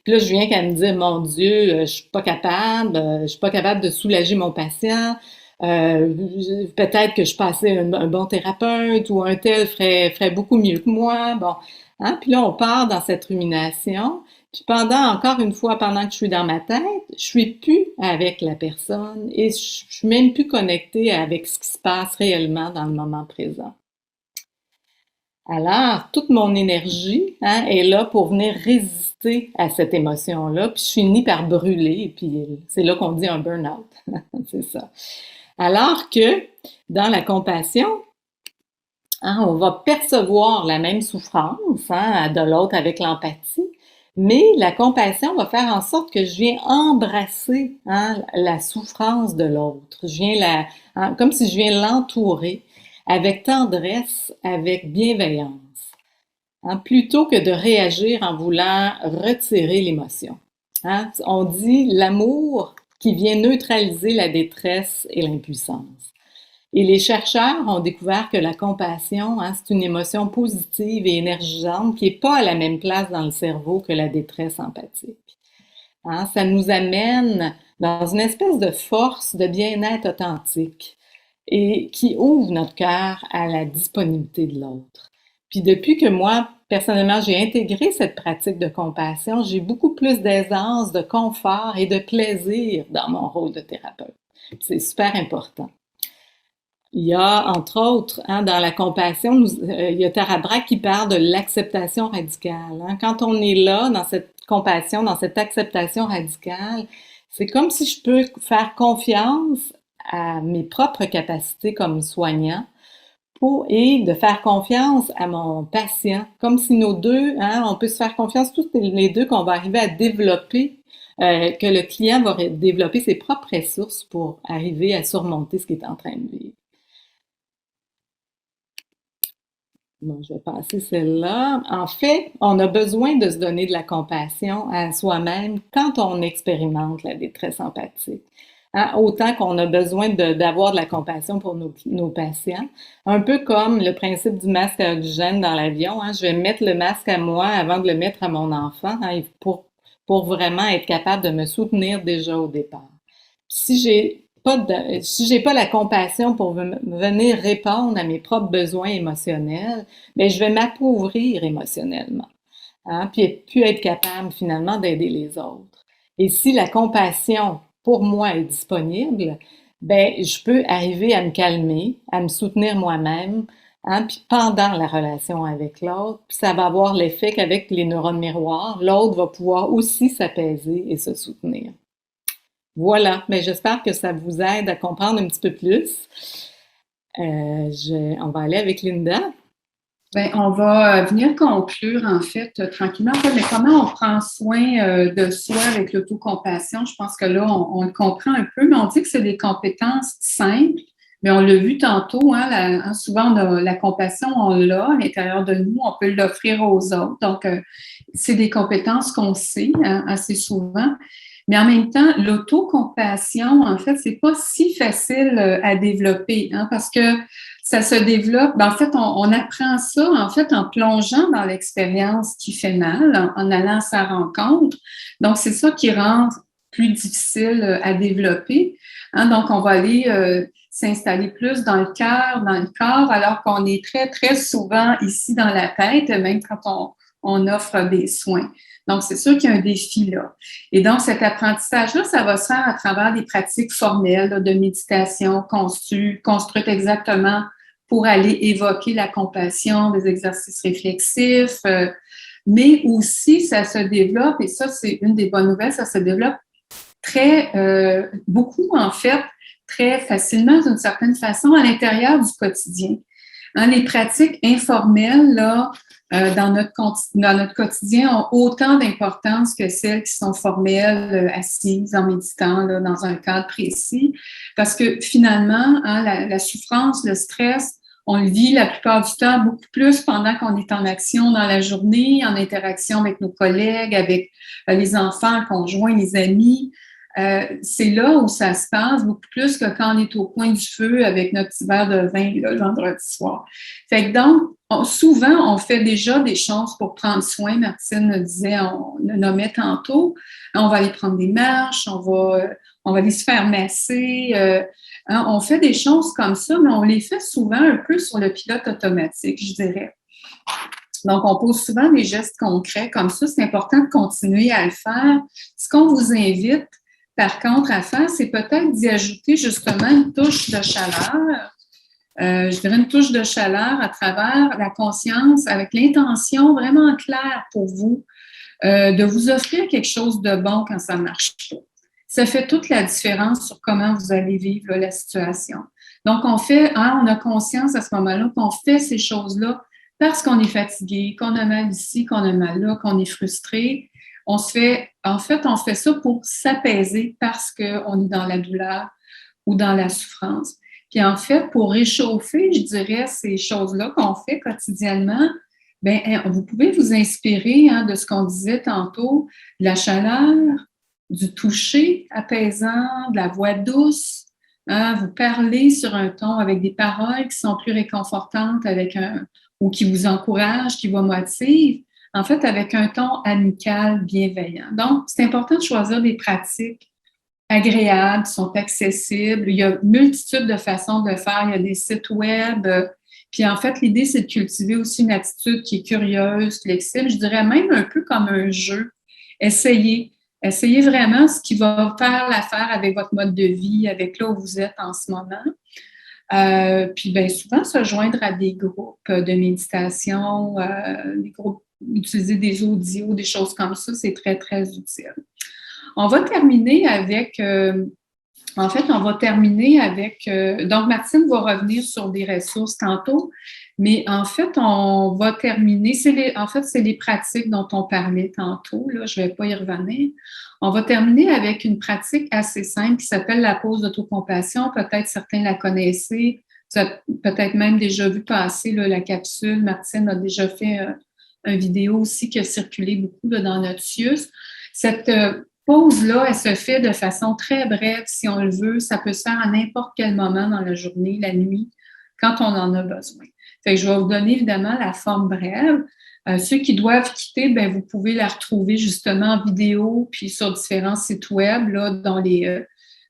là, je viens qu'à me dire, mon Dieu, je suis pas capable de soulager mon patient. Peut-être que je passais un bon thérapeute ou un tel ferait beaucoup mieux que moi. Bon, hein, puis là, on part dans cette rumination. Puis encore une fois, pendant que je suis dans ma tête, je suis plus avec la personne et je suis même plus connectée avec ce qui se passe réellement dans le moment présent. Alors, toute mon énergie est là pour venir résister à cette émotion-là, puis je finis par brûler, puis c'est là qu'on dit un burn-out. C'est ça. Alors que dans la compassion, on va percevoir la même souffrance de l'autre avec l'empathie, mais la compassion va faire en sorte que je viens embrasser la souffrance de l'autre. Je viens comme si je viens l'entourer avec tendresse, avec bienveillance, plutôt que de réagir en voulant retirer l'émotion. Hein? On dit l'amour qui vient neutraliser la détresse et l'impuissance. Et les chercheurs ont découvert que la compassion, c'est une émotion positive et énergisante qui n'est pas à la même place dans le cerveau que la détresse empathique. Hein? Ça nous amène dans une espèce de force de bien-être authentique et qui ouvre notre cœur à la disponibilité de l'autre. Puis depuis que moi, personnellement, j'ai intégré cette pratique de compassion, j'ai beaucoup plus d'aisance, de confort et de plaisir dans mon rôle de thérapeute. C'est super important. Il y a, entre autres, dans la compassion, il y a Tara Brach qui parle de l'acceptation radicale. Quand on est là, dans cette compassion, dans cette acceptation radicale, c'est comme si je peux faire confiance à mes propres capacités comme soignant et de faire confiance à mon patient, comme si nos deux, on peut se faire confiance tous les deux qu'on va arriver à développer, que le client va développer ses propres ressources pour arriver à surmonter ce qu'il est en train de vivre. Bon, je vais passer celle-là. En fait, on a besoin de se donner de la compassion à soi-même quand on expérimente la détresse empathique. Autant qu'on a besoin d'avoir de la compassion pour nos patients. Un peu comme le principe du masque à oxygène dans l'avion. Je vais mettre le masque à moi avant de le mettre à mon enfant pour vraiment être capable de me soutenir déjà au départ. Si j'ai pas la compassion pour venir répondre à mes propres besoins émotionnels, bien, je vais m'appauvrir émotionnellement. Puis être capable finalement d'aider les autres. Et si la compassion pour moi est disponible, ben je peux arriver à me calmer, à me soutenir moi-même, puis pendant la relation avec l'autre, puis ça va avoir l'effet qu'avec les neurones miroirs, l'autre va pouvoir aussi s'apaiser et se soutenir. Voilà, mais j'espère que ça vous aide à comprendre un petit peu plus. On va aller avec Linda. Bien, on va venir conclure, en fait, tranquillement. Mais comment on prend soin de soi avec l'autocompassion? Je pense que là, on le comprend un peu, mais on dit que c'est des compétences simples, Mais on l'a vu tantôt, souvent la compassion, on l'a à l'intérieur de nous, on peut l'offrir aux autres. Donc, c'est des compétences qu'on sait assez souvent. Mais en même temps, l'autocompassion, en fait, c'est pas si facile à développer, parce que ça se développe. En fait, on apprend ça en fait en plongeant dans l'expérience qui fait mal, en allant à sa rencontre. Donc, c'est ça qui rend plus difficile à développer. Donc, on va aller s'installer plus dans le cœur, dans le corps, alors qu'on est très, très souvent ici dans la tête, même quand on offre des soins. Donc, c'est sûr qu'il y a un défi là. Et donc, cet apprentissage-là, ça va se faire à travers des pratiques formelles là, de méditation construites exactement pour aller évoquer la compassion, des exercices réflexifs, mais aussi, ça se développe, et ça, c'est une des bonnes nouvelles, ça se développe beaucoup, en fait, très facilement, d'une certaine façon, à l'intérieur du quotidien. Les pratiques informelles, là, dans notre quotidien, ont autant d'importance que celles qui sont formelles, assises, en méditant, là, dans un cadre précis, parce que finalement, la souffrance, le stress, on le vit la plupart du temps beaucoup plus pendant qu'on est en action dans la journée, en interaction avec nos collègues, avec les enfants, le conjoint, les amis. C'est là où ça se passe beaucoup plus que quand on est au coin du feu avec notre petit verre de vin là, le vendredi soir. Fait que donc, souvent, on fait déjà des choses pour prendre soin. Martine le disait, on le nommait tantôt. On va aller prendre des marches, on va aller se faire masser. On fait des choses comme ça, mais on les fait souvent un peu sur le pilote automatique, je dirais. Donc, on pose souvent des gestes concrets comme ça. C'est important de continuer à le faire. Ce qu'on vous invite, par contre, à faire, c'est peut-être d'y ajouter justement une touche de chaleur. Je dirais une touche de chaleur à travers la conscience, avec l'intention vraiment claire pour vous de vous offrir quelque chose de bon quand ça ne marche pas. Ça fait toute la différence sur comment vous allez vivre là, la situation. Donc, on a conscience à ce moment-là qu'on fait ces choses-là parce qu'on est fatigué, qu'on a mal ici, qu'on a mal là, qu'on est frustré. On fait ça pour s'apaiser parce qu'on est dans la douleur ou dans la souffrance. Puis en fait, pour réchauffer, je dirais, ces choses-là qu'on fait quotidiennement, vous pouvez vous inspirer de ce qu'on disait tantôt, de la chaleur, du toucher apaisant, de la voix douce. Vous parlez sur un ton avec des paroles qui sont plus réconfortantes ou qui vous encouragent, qui vous motivent. En fait, avec un ton amical, bienveillant. Donc, c'est important de choisir des pratiques agréables, qui sont accessibles. Il y a une multitude de façons de le faire. Il y a des sites web. Puis, en fait, l'idée, c'est de cultiver aussi une attitude qui est curieuse, flexible. Je dirais même un peu comme un jeu. Essayez vraiment ce qui va faire l'affaire avec votre mode de vie, avec là où vous êtes en ce moment. Puis, bien souvent, se joindre à des groupes de méditation, des groupes, utiliser des audios, des choses comme ça, c'est très, très utile. On va terminer avec, donc Martine va revenir sur des ressources tantôt, mais en fait, on va terminer, c'est les pratiques dont on parlait tantôt, là, je ne vais pas y revenir. On va terminer avec une pratique assez simple qui s'appelle la pause d'autocompassion. Peut-être certains la connaissez, vous avez peut-être même déjà vu passer là, la capsule. Martine a déjà fait une vidéo aussi qui a circulé beaucoup là, dans notre CIUS. Cette pause-là, elle se fait de façon très brève, si on le veut. Ça peut se faire à n'importe quel moment dans la journée, la nuit, quand on en a besoin. Fait que je vais vous donner évidemment la forme brève. Ceux qui doivent quitter, vous pouvez la retrouver justement en vidéo puis sur différents sites web, là, dont les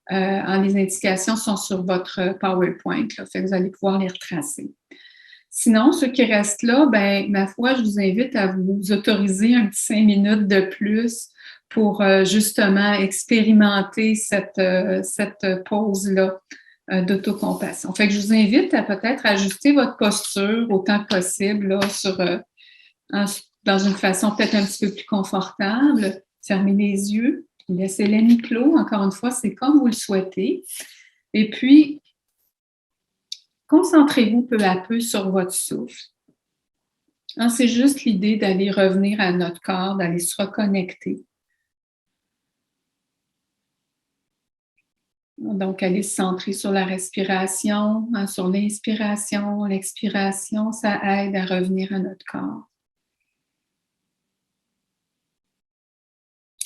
indications sont sur votre PowerPoint. Là, fait que vous allez pouvoir les retracer. Sinon, ceux qui restent là, ma foi, je vous invite à vous autoriser un petit 5 minutes de plus pour justement expérimenter cette pause-là d'autocompassion. Fait que je vous invite à peut-être ajuster votre posture autant que possible là, dans une façon peut-être un petit peu plus confortable. Fermez les yeux, laissez-les mi-clos. Encore une fois, c'est comme vous le souhaitez. Et puis, concentrez-vous peu à peu sur votre souffle. C'est juste l'idée d'aller revenir à notre corps, d'aller se reconnecter. Donc, allez se centrer sur la respiration, hein, sur l'inspiration, l'expiration, ça aide à revenir à notre corps.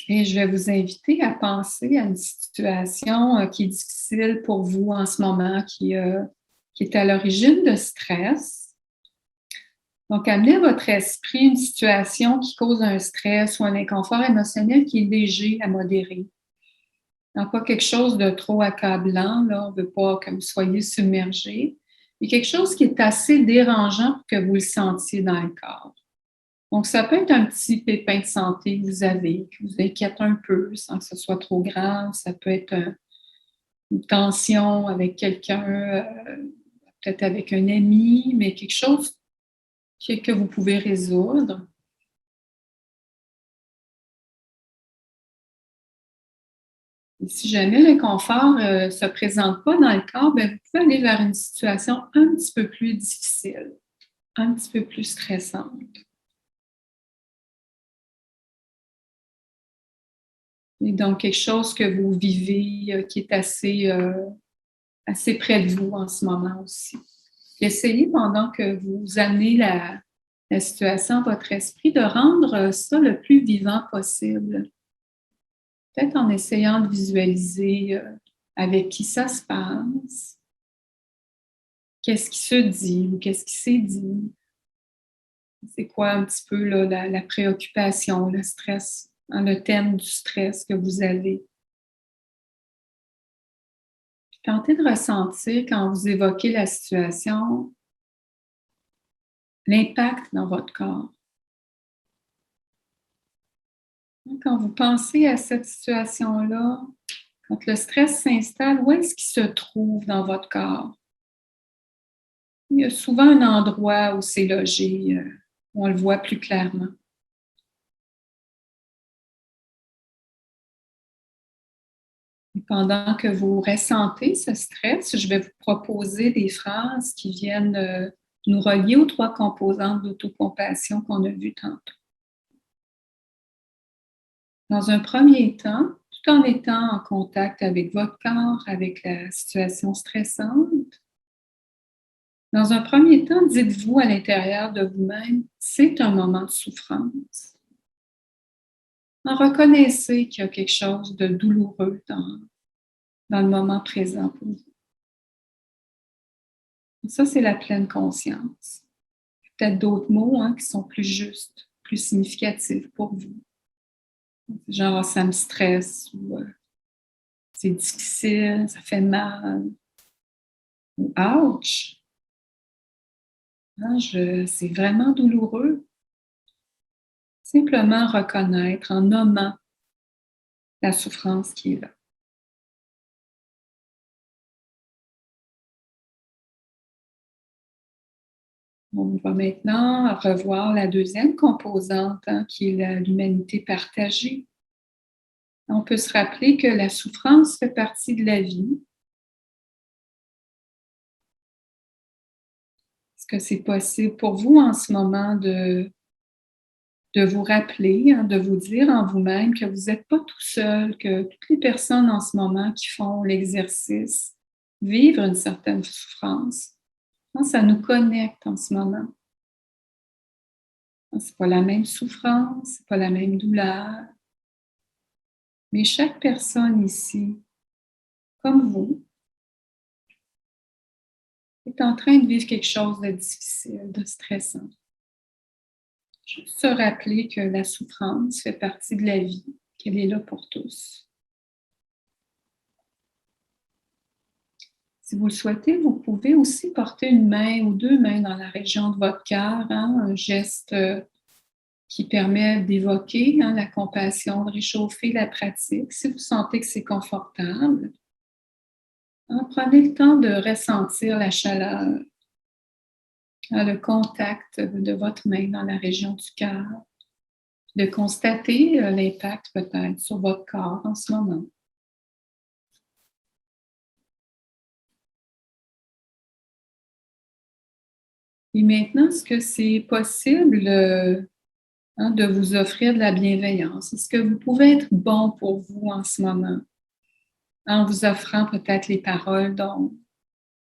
Et je vais vous inviter à penser à une situation qui est difficile pour vous en ce moment, qui est à l'origine de stress. Donc, amenez à votre esprit une situation qui cause un stress ou un inconfort émotionnel qui est léger à modéré. Donc, pas quelque chose de trop accablant, là, on ne veut pas que vous soyez submergé, mais quelque chose qui est assez dérangeant pour que vous le sentiez dans le corps. Donc, ça peut être un petit pépin de santé que vous avez, qui vous inquiète un peu sans que ce soit trop grave. Ça peut être une tension avec quelqu'un, peut-être avec un ami, mais quelque chose que vous pouvez résoudre. Et si jamais l'inconfort ne se présente pas dans le corps, bien, vous pouvez aller vers une situation un petit peu plus difficile, un petit peu plus stressante. Et donc, quelque chose que vous vivez qui est assez près de vous en ce moment aussi. Essayez pendant que vous amenez la situation à votre esprit de rendre ça le plus vivant possible. Peut-être en essayant de visualiser avec qui ça se passe, qu'est-ce qui se dit ou qu'est-ce qui s'est dit. C'est quoi un petit peu là, la préoccupation, le stress, hein, le thème du stress que vous avez. Puis tentez de ressentir quand vous évoquez la situation, l'impact dans votre corps. Quand vous pensez à cette situation-là, quand le stress s'installe, où est-ce qu'il se trouve dans votre corps? Il y a souvent un endroit où c'est logé, où on le voit plus clairement. Et pendant que vous ressentez ce stress, je vais vous proposer des phrases qui viennent nous relier aux 3 composantes d'autocompassion qu'on a vues tantôt. Dans un premier temps, tout en étant en contact avec votre corps, avec la situation stressante, dans un premier temps, dites-vous à l'intérieur de vous-même, c'est un moment de souffrance. Reconnaissez qu'il y a quelque chose de douloureux dans le moment présent pour vous. Ça, c'est la pleine conscience. Peut-être d'autres mots qui sont plus justes, plus significatifs pour vous. Genre, ça me stresse, ou c'est difficile, ça fait mal, ou ouch! C'est vraiment douloureux. Simplement reconnaître en nommant la souffrance qui est là. On va maintenant revoir la deuxième composante qui est l'humanité partagée. On peut se rappeler que la souffrance fait partie de la vie. Est-ce que c'est possible pour vous en ce moment de vous rappeler, de vous dire en vous-même que vous n'êtes pas tout seul, que toutes les personnes en ce moment qui font l'exercice vivent une certaine souffrance? Ça nous connecte en ce moment. C'est pas la même souffrance, c'est pas la même douleur. Mais chaque personne ici, comme vous, est en train de vivre quelque chose de difficile, de stressant. Juste se rappeler que la souffrance fait partie de la vie, qu'elle est là pour tous. Si vous le souhaitez, vous pouvez aussi porter une main ou 2 mains dans la région de votre cœur, un geste qui permet d'évoquer la compassion, de réchauffer la pratique. Si vous sentez que c'est confortable, prenez le temps de ressentir la chaleur, le contact de votre main dans la région du cœur, de constater l'impact peut-être sur votre corps en ce moment. Et maintenant, est-ce que c'est possible de vous offrir de la bienveillance? Est-ce que vous pouvez être bon pour vous en ce moment? en vous offrant peut-être les paroles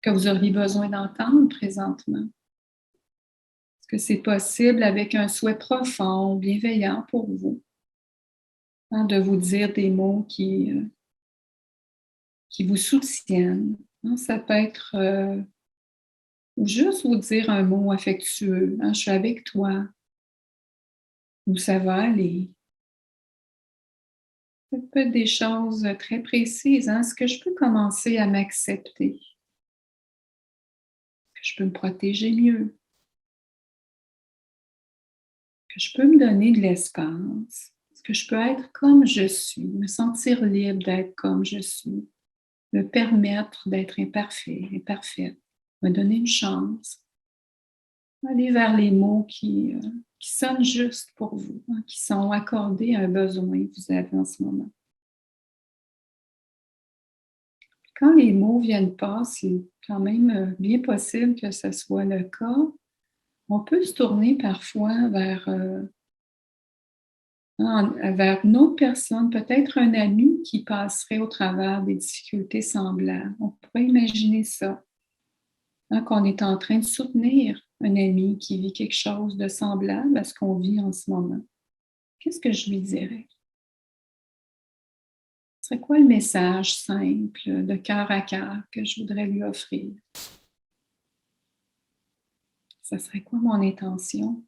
que vous auriez besoin d'entendre présentement. Est-ce que c'est possible avec un souhait profond, bienveillant pour vous, de vous dire des mots qui vous soutiennent? Ça peut être ou juste vous dire un mot affectueux, je suis avec toi, ou ça va aller. Ça peut être des choses très précises. Est-ce que je peux commencer à m'accepter? Est-ce que je peux me protéger mieux? Est-ce que je peux me donner de l'espace? Est-ce que je peux être comme je suis, me sentir libre d'être comme je suis, me permettre d'être imparfait, imparfaite, me donner une chance, aller vers les mots qui sonnent juste pour vous, qui sont accordés à un besoin que vous avez en ce moment. Quand les mots ne viennent pas, c'est quand même bien possible que ce soit le cas. On peut se tourner parfois vers une autre personne, peut-être un ami qui passerait au travers des difficultés semblables. On pourrait imaginer ça, qu'on est en train de soutenir un ami qui vit quelque chose de semblable à ce qu'on vit en ce moment. Qu'est-ce que je lui dirais? Ce serait quoi le message simple, de cœur à cœur, que je voudrais lui offrir? Ça serait quoi mon intention?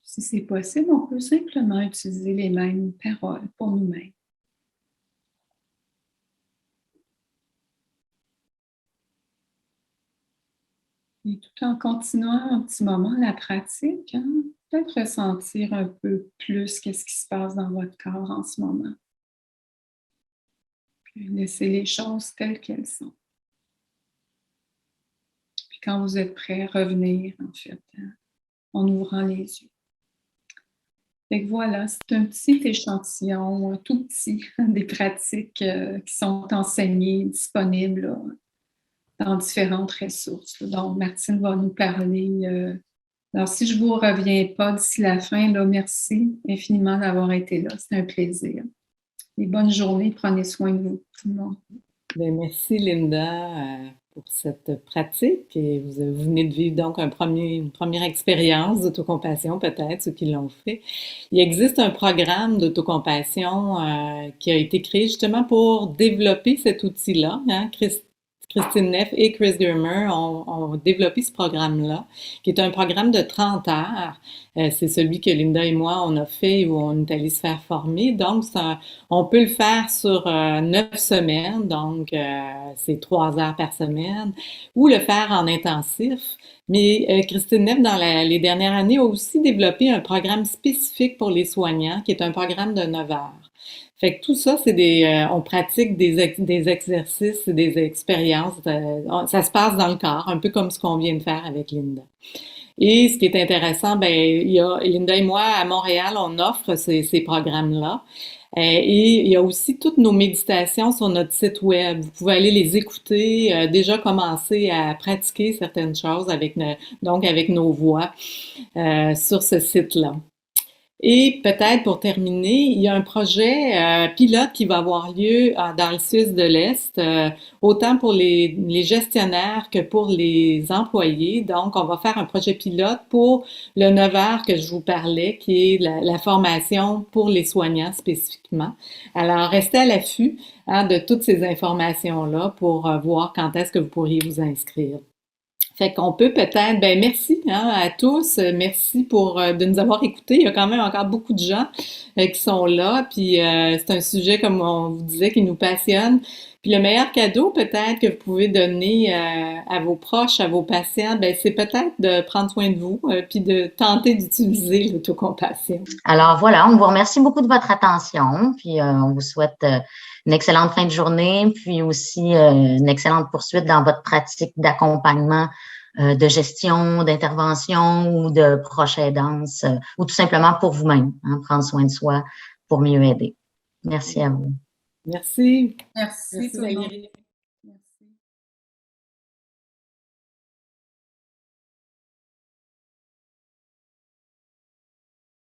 Si c'est possible, on peut simplement utiliser les mêmes paroles pour nous-mêmes. Et tout en continuant un petit moment la pratique, peut-être ressentir un peu plus qu'est-ce qui se passe dans votre corps en ce moment. Puis laisser les choses telles qu'elles sont. Puis quand vous êtes prêt, revenir en fait, en ouvrant les yeux. Fait que voilà, c'est un petit échantillon, un tout petit, des pratiques qui sont enseignées, disponibles là, dans différentes ressources. Donc, Martine va nous parler. Alors, si je ne vous reviens pas d'ici la fin, là, merci infiniment d'avoir été là. C'est un plaisir. Et bonne journée. Prenez soin de vous, tout le monde. Bien, merci, Linda, pour cette pratique. Et vous venez de vivre donc une première expérience d'autocompassion, peut-être, ceux qui l'ont fait. Il existe un programme d'autocompassion qui a été créé justement pour développer cet outil-là. Christine Neff et Chris Germer ont développé ce programme-là, qui est un programme de 30 heures. C'est celui que Linda et moi, on a fait où on est allé se faire former. Donc, on peut le faire sur 9 semaines, donc c'est 3 heures par semaine, ou le faire en intensif. Mais Christine Neff, dans les dernières années, a aussi développé un programme spécifique pour les soignants, qui est un programme de 9 heures. Fait que tout ça, c'est on pratique des exercices, des expériences. Ça se passe dans le corps, un peu comme ce qu'on vient de faire avec Linda. Et ce qui est intéressant, il y a Linda et moi à Montréal, on offre ces programmes-là. Et il y a aussi toutes nos méditations sur notre site web. Vous pouvez aller les écouter, déjà commencer à pratiquer certaines choses avec nos voix sur ce site-là. Et peut-être pour terminer, il y a un projet pilote qui va avoir lieu dans le CIUS de l'Est, autant pour les gestionnaires que pour les employés. Donc, on va faire un projet pilote pour le 9 heures que je vous parlais, qui est la formation pour les soignants spécifiquement. Alors, restez à l'affût de toutes ces informations-là pour voir quand est-ce que vous pourriez vous inscrire. Fait qu'on peut peut-être, merci à tous, merci de nous avoir écoutés. Il y a quand même encore beaucoup de gens qui sont là, puis c'est un sujet, comme on vous disait, qui nous passionne. Puis le meilleur cadeau peut-être que vous pouvez donner à vos proches, à vos patients, c'est peut-être de prendre soin de vous, puis de tenter d'utiliser l'autocompassion. Alors voilà, on vous remercie beaucoup de votre attention, puis on vous souhaite une excellente fin de journée, puis aussi une excellente poursuite dans votre pratique d'accompagnement, de gestion, d'intervention ou de proche aidance, ou tout simplement pour vous-même, prendre soin de soi pour mieux aider. Merci à vous. Merci. Merci Valérie.